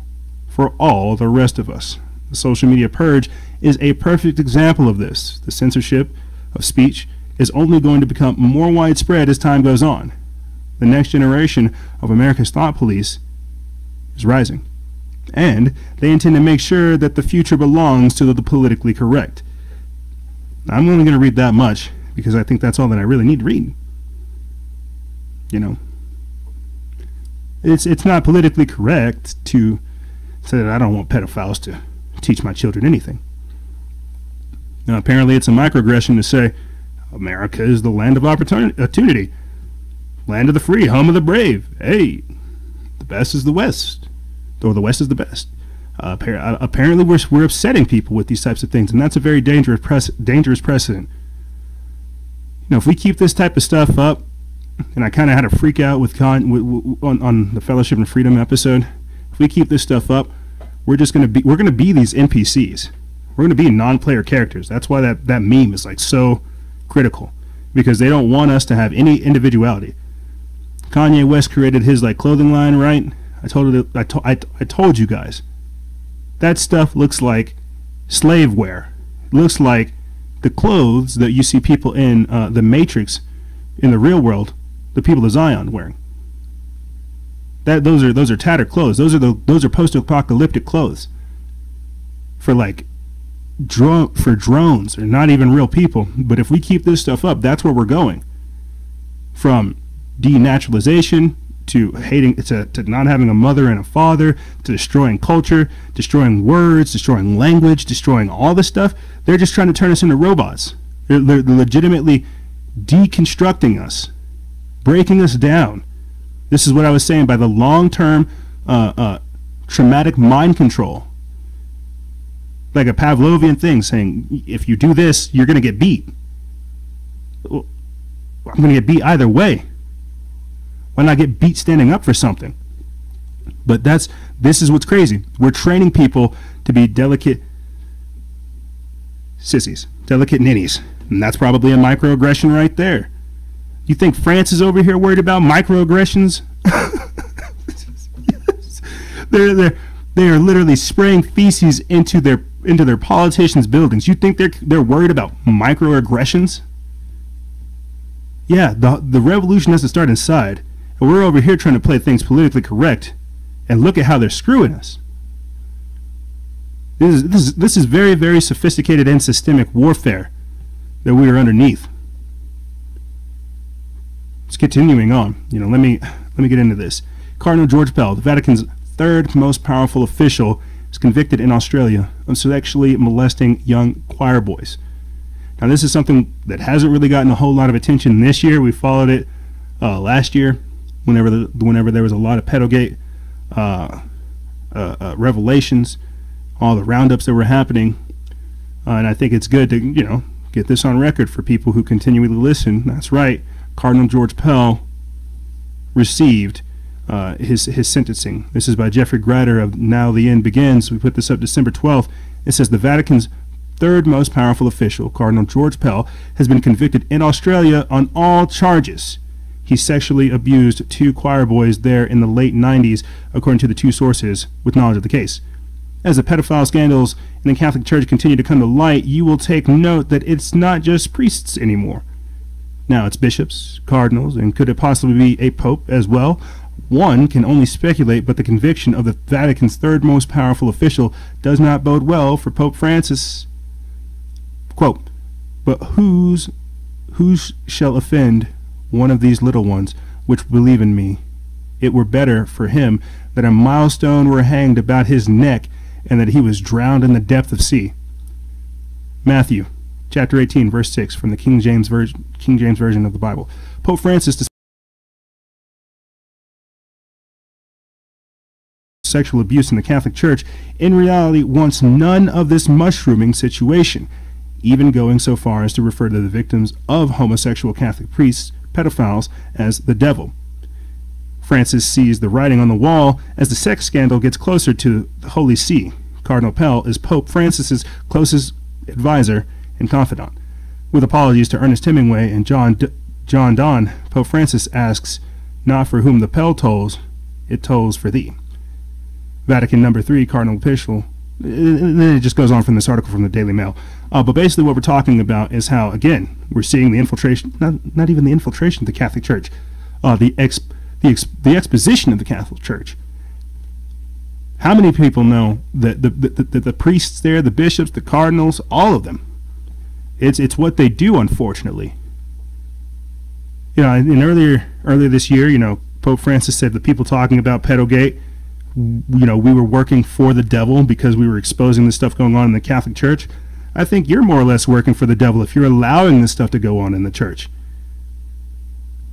for all the rest of us. The social media purge is a perfect example of this. The censorship of speech is only going to become more widespread as time goes on. The next generation of America's thought police is rising, and they intend to make sure that the future belongs to the politically correct. I'm only going to read that much because I think that's all that I really need to read. It's not politically correct to said, I don't want pedophiles to teach my children anything. Now, apparently it's a microaggression to say America is the land of opportunity, land of the free, home of the brave. Hey, the best is the West, or the West is the best. Apparently we're upsetting people with these types of things, and that's a very dangerous precedent. You know, if we keep this type of stuff up, and I kind of had a freak out with on the Fellowship and Freedom episode. If we keep this stuff up, we're going to be these NPCs. We're going to be non-player characters. That's why that meme is like so critical, because they don't want us to have any individuality. Kanye West created his like clothing line, right? I told you guys. That stuff looks like slave wear. It looks like the clothes that you see people in the Matrix in the real world, the people of Zion wearing. Those are tattered clothes. Those are post-apocalyptic clothes for like for drones. They're not even real people. But if we keep this stuff up, that's where we're going. From denaturalization to hating, to not having a mother and a father, to destroying culture, destroying words, destroying language, destroying all this stuff. They're just trying to turn us into robots. They're legitimately deconstructing us, breaking us down. This is what I was saying by the long-term traumatic mind control. Like a Pavlovian thing saying, if you do this, you're going to get beat. Well, I'm going to get beat either way. Why not get beat standing up for something? But this is what's crazy. We're training people to be delicate sissies, delicate ninnies. And that's probably a microaggression right there. You think France is over here worried about microaggressions? Yes. They are literally spraying feces into their politicians' buildings. You think they're worried about microaggressions? Yeah, the revolution has to start inside. And we're over here trying to play things politically correct, and look at how they're screwing us. This is very, very sophisticated and systemic warfare that we are underneath. It's continuing on. You know, let me get into this. Cardinal George Pell, the Vatican's third most powerful official, is convicted in Australia of sexually molesting young choir boys. Now, this is something that hasn't really gotten a whole lot of attention this year. We followed it last year, whenever there was a lot of pedogate revelations, all the roundups that were happening, and I think it's good to get this on record for people who continually listen. That's right, Cardinal George Pell received his sentencing. This is by Jeffrey Grider of Now the End Begins. We put this up December 12th. It says the Vatican's third most powerful official, Cardinal George Pell, has been convicted in Australia on all charges. He sexually abused two choir boys there in the late 90s, according to the two sources with knowledge of the case. As the pedophile scandals in the Catholic Church continue to come to light, you will take note that it's not just priests anymore. Now it's bishops, cardinals, and could it possibly be a pope as well? One can only speculate, but the conviction of the Vatican's third most powerful official does not bode well for Pope Francis. Quote, but who shall offend one of these little ones which believe in me? It were better for him that a milestone were hanged about his neck, and that he was drowned in the depth of sea. Matthew chapter 18 verse 6 from the King James Version of the Bible. Pope Francis sexual abuse in the Catholic Church in reality wants none of this mushrooming situation, even going so far as to refer to the victims of homosexual Catholic priests, pedophiles, as the devil. Francis sees the writing on the wall as the sex scandal gets closer to the Holy See. Cardinal Pell is Pope Francis's closest advisor and confidant. With apologies to Ernest Hemingway and John Donne, Pope Francis asks, not for whom the bell tolls, it tolls for thee. Vatican number 3, Cardinal Official. And then it just goes on from this article from the Daily Mail. But basically what we're talking about is how, again, we're seeing the infiltration, not even the infiltration of the Catholic Church, the exposition of the Catholic Church. How many people know that the priests there, the bishops, the cardinals, all of them, it's what they do, unfortunately. And earlier this year, Pope Francis said the people talking about pedogate we were working for the devil because we were exposing the stuff going on in the Catholic Church. I think you're more or less working for the devil if you're allowing this stuff to go on in the church.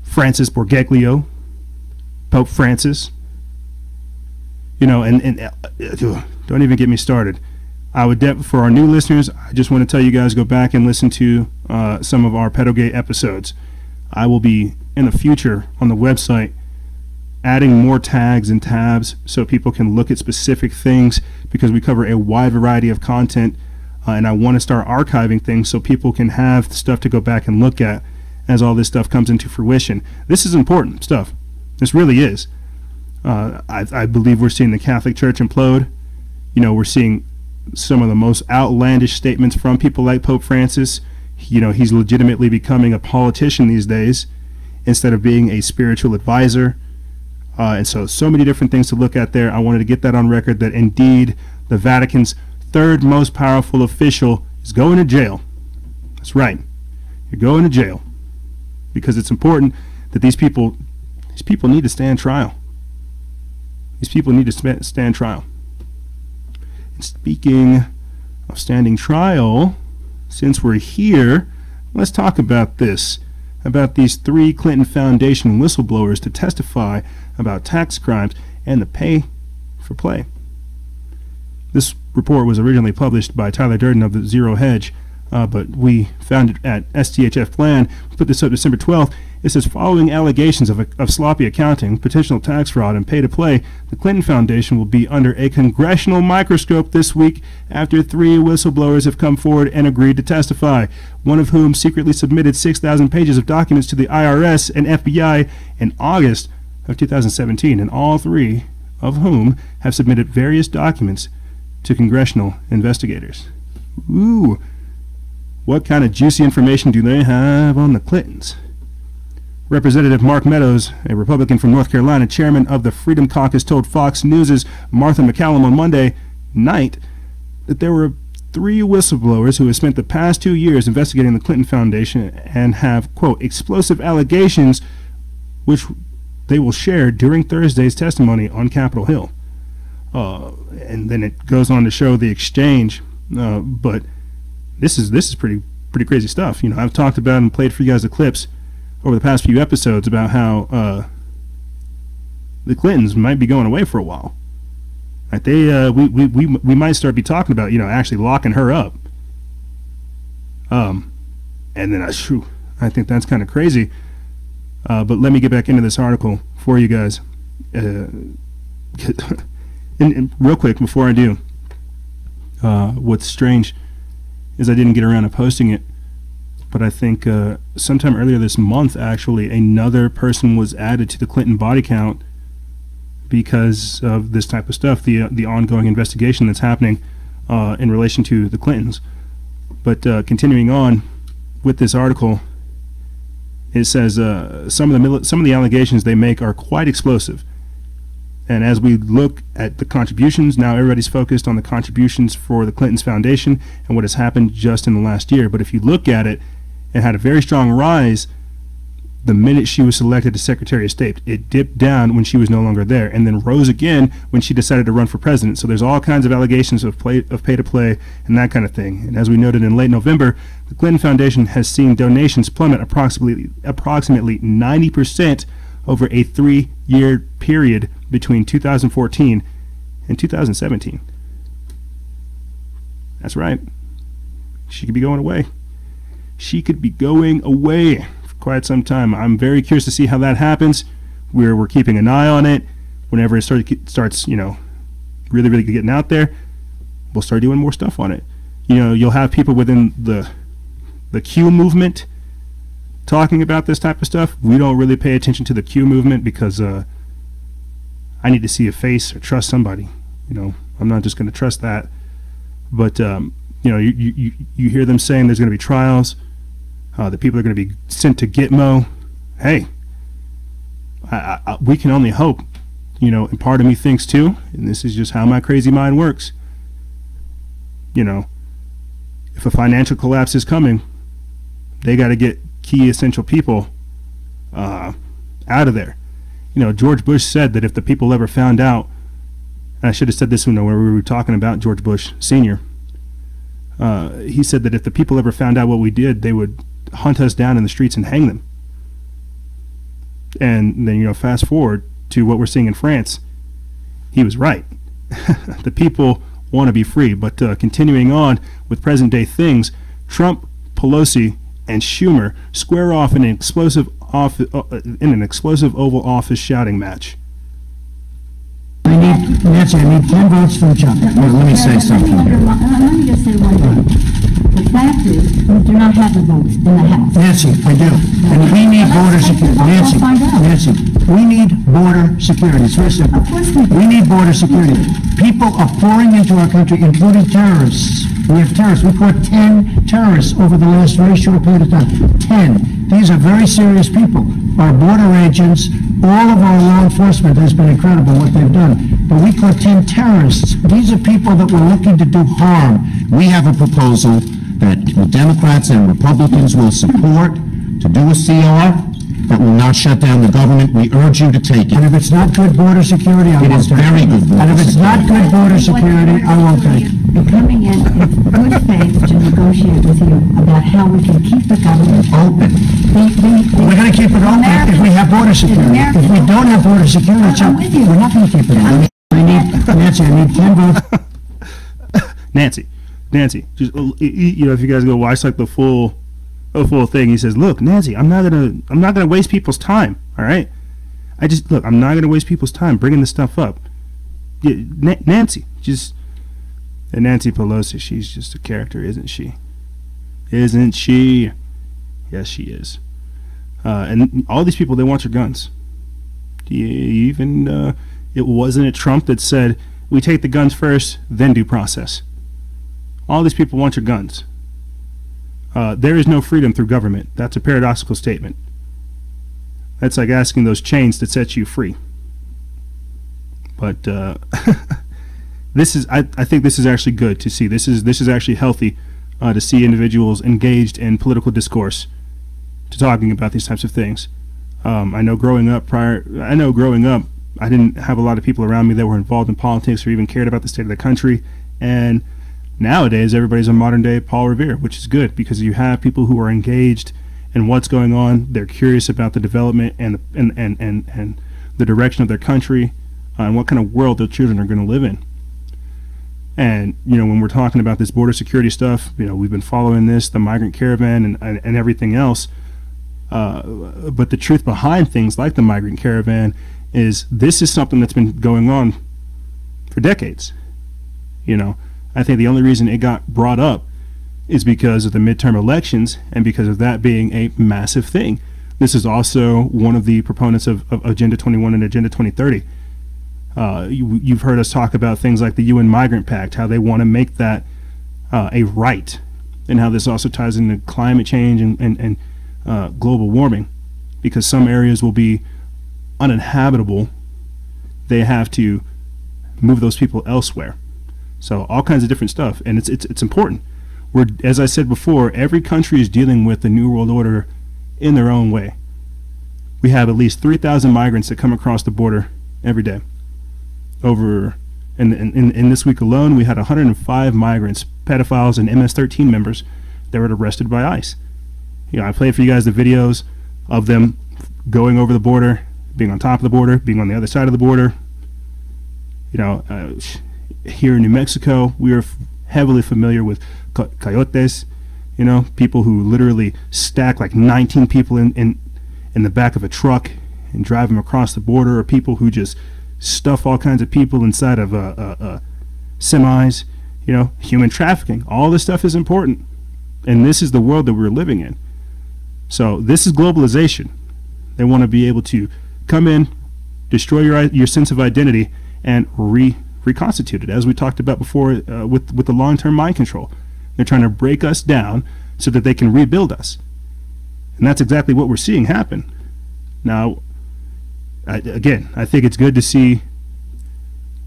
Francis Borgeglio, Pope Francis, and don't even get me started. I would for our new listeners, I just want to tell you guys, go back and listen to some of our Pedogate episodes. I will be in the future on the website adding more tags and tabs so people can look at specific things, because we cover a wide variety of content, and I want to start archiving things so people can have stuff to go back and look at as all this stuff comes into fruition. This is important stuff. This really is. I believe we're seeing the Catholic Church implode. We're seeing some of the most outlandish statements from people like Pope Francis. He's legitimately becoming a politician these days instead of being a spiritual advisor. And so many different things to look at there. I wanted to get that on record that indeed the Vatican's third most powerful official is going to jail. That's right. You're going to jail. Because it's important that these people need to stand trial. These people need to stand trial. And speaking of standing trial, since we're here, let's talk about this. About these 3 Clinton Foundation whistleblowers to testify about tax crimes and the pay for play. This report was originally published by Tyler Durden of the Zero Hedge, but we found it at STHF Plan. We put this up December 12th. It says, following allegations of sloppy accounting, potential tax fraud, and pay-to-play, the Clinton Foundation will be under a congressional microscope this week after 3 whistleblowers have come forward and agreed to testify, one of whom secretly submitted 6,000 pages of documents to the IRS and FBI in August of 2017, and all 3 of whom have submitted various documents to congressional investigators. Ooh, what kind of juicy information do they have on the Clintons? Representative Mark Meadows, a Republican from North Carolina, chairman of the Freedom Caucus, told Fox News' Martha McCallum on Monday night that there were 3 whistleblowers who have spent the past 2 years investigating the Clinton Foundation and have, quote, explosive allegations which they will share during Thursday's testimony on Capitol Hill. And then it goes on to show the exchange, but this is pretty crazy stuff. I've talked about and played for you guys the clips over the past few episodes about how the Clintons might be going away for a while. Like we might start be talking about actually locking her up. And then I think that's kind of crazy. But let me get back into this article for you guys. And real quick before I do, what's strange is I didn't get around to posting it, but I think sometime earlier this month, actually, another person was added to the Clinton body count because of this type of stuff, the ongoing investigation that's happening in relation to the Clintons. But continuing on with this article, it says some of the allegations they make are quite explosive. And as we look at the contributions, now everybody's focused on the contributions for the Clintons Foundation and what has happened just in the last year. But if you look at it, it had a very strong rise the minute she was selected as Secretary of State. It dipped down when she was no longer there, and then rose again when she decided to run for president. So there's all kinds of allegations of pay-to-play and that kind of thing. And as we noted in late November, the Clinton Foundation has seen donations plummet approximately 90% over a 3-year period between 2014 and 2017. That's right. She could be going away. She could be going away for quite some time. I'm very curious to see how that happens. We're keeping an eye on it. Whenever it starts, really getting out there, we'll start doing more stuff on it. You'll have people within the Q movement talking about this type of stuff. We don't really pay attention to the Q movement because I need to see a face or trust somebody. I'm not just going to trust that. But you hear them saying there's going to be trials, that people are going to be sent to Gitmo. Hey, we can only hope. And part of me thinks too, and this is just how my crazy mind works. If a financial collapse is coming, they got to get key essential people out of there. George Bush said that if the people ever found out and I should have said this when we were talking about George Bush Sr., he said that if the people ever found out what we did, they would hunt us down in the streets and hang them. And then, fast forward to what we're seeing in France, he was right. The people want to be free. But continuing on with present-day things, Trump, Pelosi, and Schumer square off in an explosive Oval Office shouting match. Nancy, I need 10 votes from Trump. Let me say something. Let me just say one thing. The fact is, we do not have the votes in the House. Nancy, I do. And we need border security. Nancy, we need border security. It's very simple. Of course we do. We need border security. People are pouring into our country, including terrorists. We have terrorists. We caught 10 terrorists over the last very short period of time. 10. These are very serious people. Our border agents, all of our law enforcement has been incredible what they've done. But we caught 10 terrorists. These are people that were looking to do harm. We have a proposal that Democrats and Republicans will support to do a CR that will not shut down the government. We urge you to take it. And if it's not good border security, I won't take it. It is very good border security. And if it's not good border security, I won't take it. We're coming in good faith to negotiate with you about how we can keep the government open. We're going to keep it open if we have border security. If we don't have border security, we're not going to keep it open. Nancy, I need 10 votes. Nancy, just if you guys go watch like the full thing, he says, "Look, Nancy, I'm not gonna waste people's time. All right, I'm not gonna waste people's time bringing this stuff up. Yeah, Nancy, and Nancy Pelosi, she's just a character, isn't she? Isn't she? Yes, she is. And all these people, they want your guns. Even it wasn't it Trump that said we take the guns first, then due process. All these people want your guns. There is no freedom through government. That's a paradoxical statement. That's like asking those chains to set you free. But I think this is actually good to see. This is actually healthy to see individuals engaged in political discourse, to talking about these types of things. I know growing up, I didn't have a lot of people around me that were involved in politics or even cared about the state of the country. And nowadays, everybody's a modern-day Paul Revere, which is good because you have people who are engaged in what's going on. They're curious about the development and the direction of their country and what kind of world their children are going to live in. And when we're talking about this border security stuff, we've been following this, the migrant caravan and everything else. But the truth behind things like the migrant caravan is this is something that's been going on for decades. I think the only reason it got brought up is because of the midterm elections and because of that being a massive thing. This is also one of the proponents of Agenda 21 and Agenda 2030. You've heard us talk about things like the UN Migrant Pact, how they want to make that a right, and how this also ties into climate change and global warming, because some areas will be uninhabitable. They have to move those people elsewhere. So all kinds of different stuff, and it's important. As I said before, every country is dealing with the New World Order in their own way. We have at least 3,000 migrants that come across the border every day. In this week alone, we had 105 migrants, pedophiles, and MS-13 members that were arrested by ICE. I played for you guys the videos of them going over the border, being on top of the border, being on the other side of the border. Here in New Mexico, we are heavily familiar with coyotes, people who literally stack like 19 people in the back of a truck and drive them across the border, or people who just stuff all kinds of people inside of semis. Human trafficking. All this stuff is important, and this is the world that we're living in. So this is globalization. They want to be able to come in, destroy your sense of identity, and reconstitute it, as we talked about before with the long-term mind control. They're trying to break us down so that they can rebuild us, and that's exactly what we're seeing happen. Now, I think it's good to see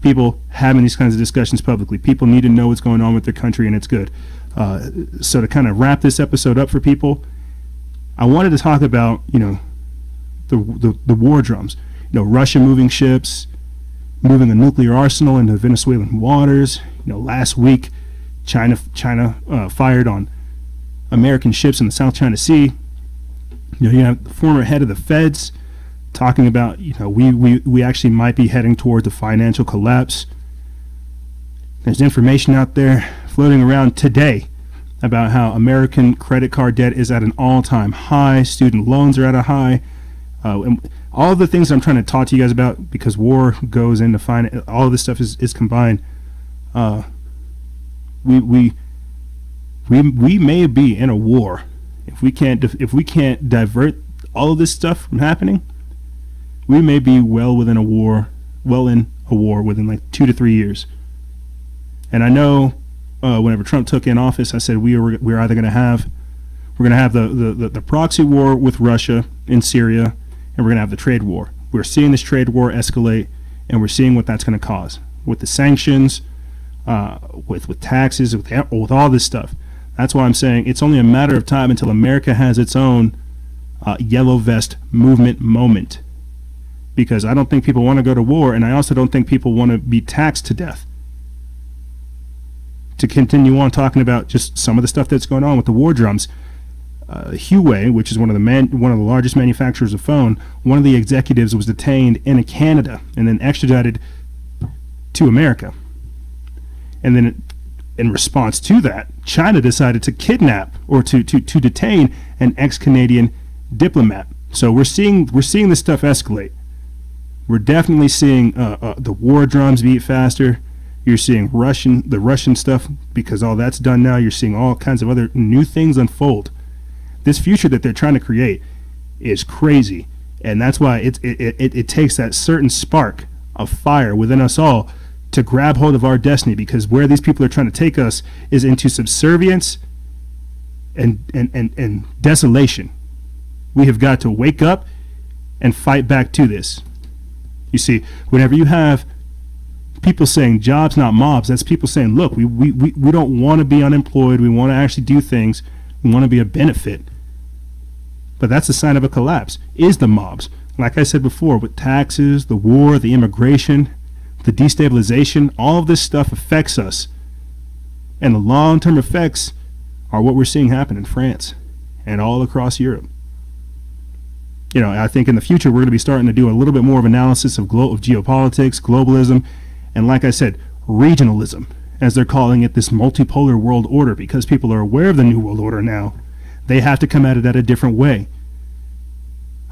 people having these kinds of discussions publicly. People need to know what's going on with their country, and it's good. So to kind of wrap this episode up for people, I wanted to talk about the war drums. Russia moving ships, moving a nuclear arsenal into Venezuelan waters. You know, last week, China fired on American ships in the South China Sea. You know, you have the former head of the Feds talking about, you know, we actually might be heading towards a financial collapse. There's information out there floating around today about how American credit card debt is at an all-time high, student loans are at a high, and all the things I'm trying to talk to you guys about, because war goes into finance, all of this stuff is combined. We may be in a war if we can't divert all of this stuff from happening. We may be well in a war within like 2 to 3 years. And I know whenever Trump took in office, I said we're either going to have the proxy war with Russia in Syria, and we're going to have the trade war. We're seeing this trade war escalate, and we're seeing what that's going to cause with the sanctions, with taxes, with all this stuff. That's why I'm saying it's only a matter of time until America has its own yellow vest movement moment. Because I don't think people want to go to war, and I also don't think people want to be taxed to death. To continue on talking about just some of the stuff that's going on with the war drums, Huawei, which is one of the largest manufacturers of phone, one of the executives was detained in Canada and then extradited to America. And then in response to that, China decided to kidnap or to detain an ex-Canadian diplomat. So we're seeing this stuff escalate. We're definitely seeing the war drums beat faster. You're seeing the Russian stuff, because all that's done now. You're seeing all kinds of other new things unfold. This future that they're trying to create is crazy, and that's why it takes that certain spark of fire within us all to grab hold of our destiny, because where these people are trying to take us is into subservience and desolation. We have got to wake up and fight back to this. You see, whenever you have people saying jobs, not mobs, that's people saying, look, we don't want to be unemployed. We want to actually do things. We want to be a benefit. But that's a sign of a collapse, is the mobs. Like I said before, with taxes, the war, the immigration, the destabilization, all of this stuff affects us. And the long-term effects are what we're seeing happen in France and all across Europe. You know, I think in the future we're going to be starting to do a little bit more of analysis of geopolitics, globalism, and like I said, regionalism, as they're calling it, this multipolar world order, because people are aware of the new world order now. They have to come at it a different way.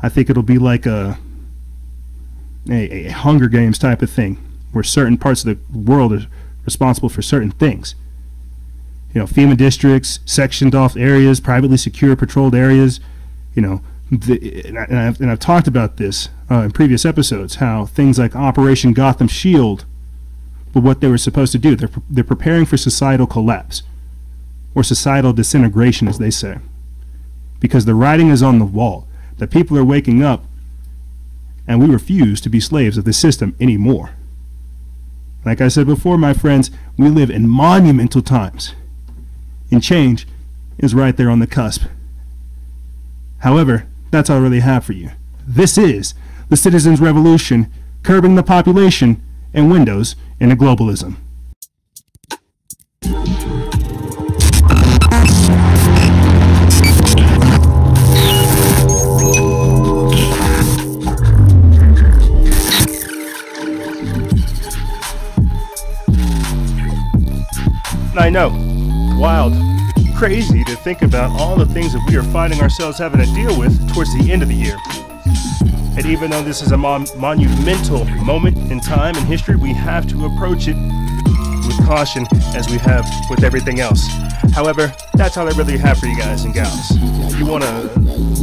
I think it'll be like a Hunger Games type of thing, where certain parts of the world are responsible for certain things. You know, FEMA districts, sectioned off areas, privately secure patrolled areas. You know, and I've talked about this in previous episodes, how things like Operation Gotham Shield were what they were supposed to do. They're preparing for societal collapse, or societal disintegration, as they say, because the writing is on the wall. The people are waking up, and we refuse to be slaves of the system anymore. Like I said before, my friends, we live in monumental times, and change is right there on the cusp. However, that's all I really have for you. This is the Citizens Revolution, curbing the population and windows into globalism. I know, wild, crazy to think about all the things that we are finding ourselves having to deal with towards the end of the year. And even though this is a monumental moment in time and history, we have to approach it with caution, as we have with everything else. However, that's all I really have for you guys and gals. If you want to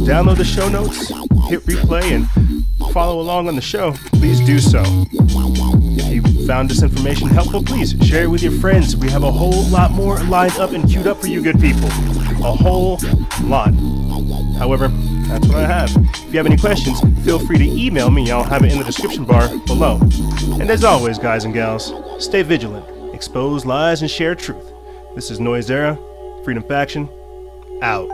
download the show notes, hit replay, and follow along on the show, please do so. If you found this information helpful, please share it with your friends. We have a whole lot more lined up and queued up for you good people. A whole lot. However, that's what I have. If you have any questions, feel free to email me. I'll have it in the description bar below. And as always, guys and gals, stay vigilant, expose lies, and share truth. This is Noise Era, Freedom Faction, out.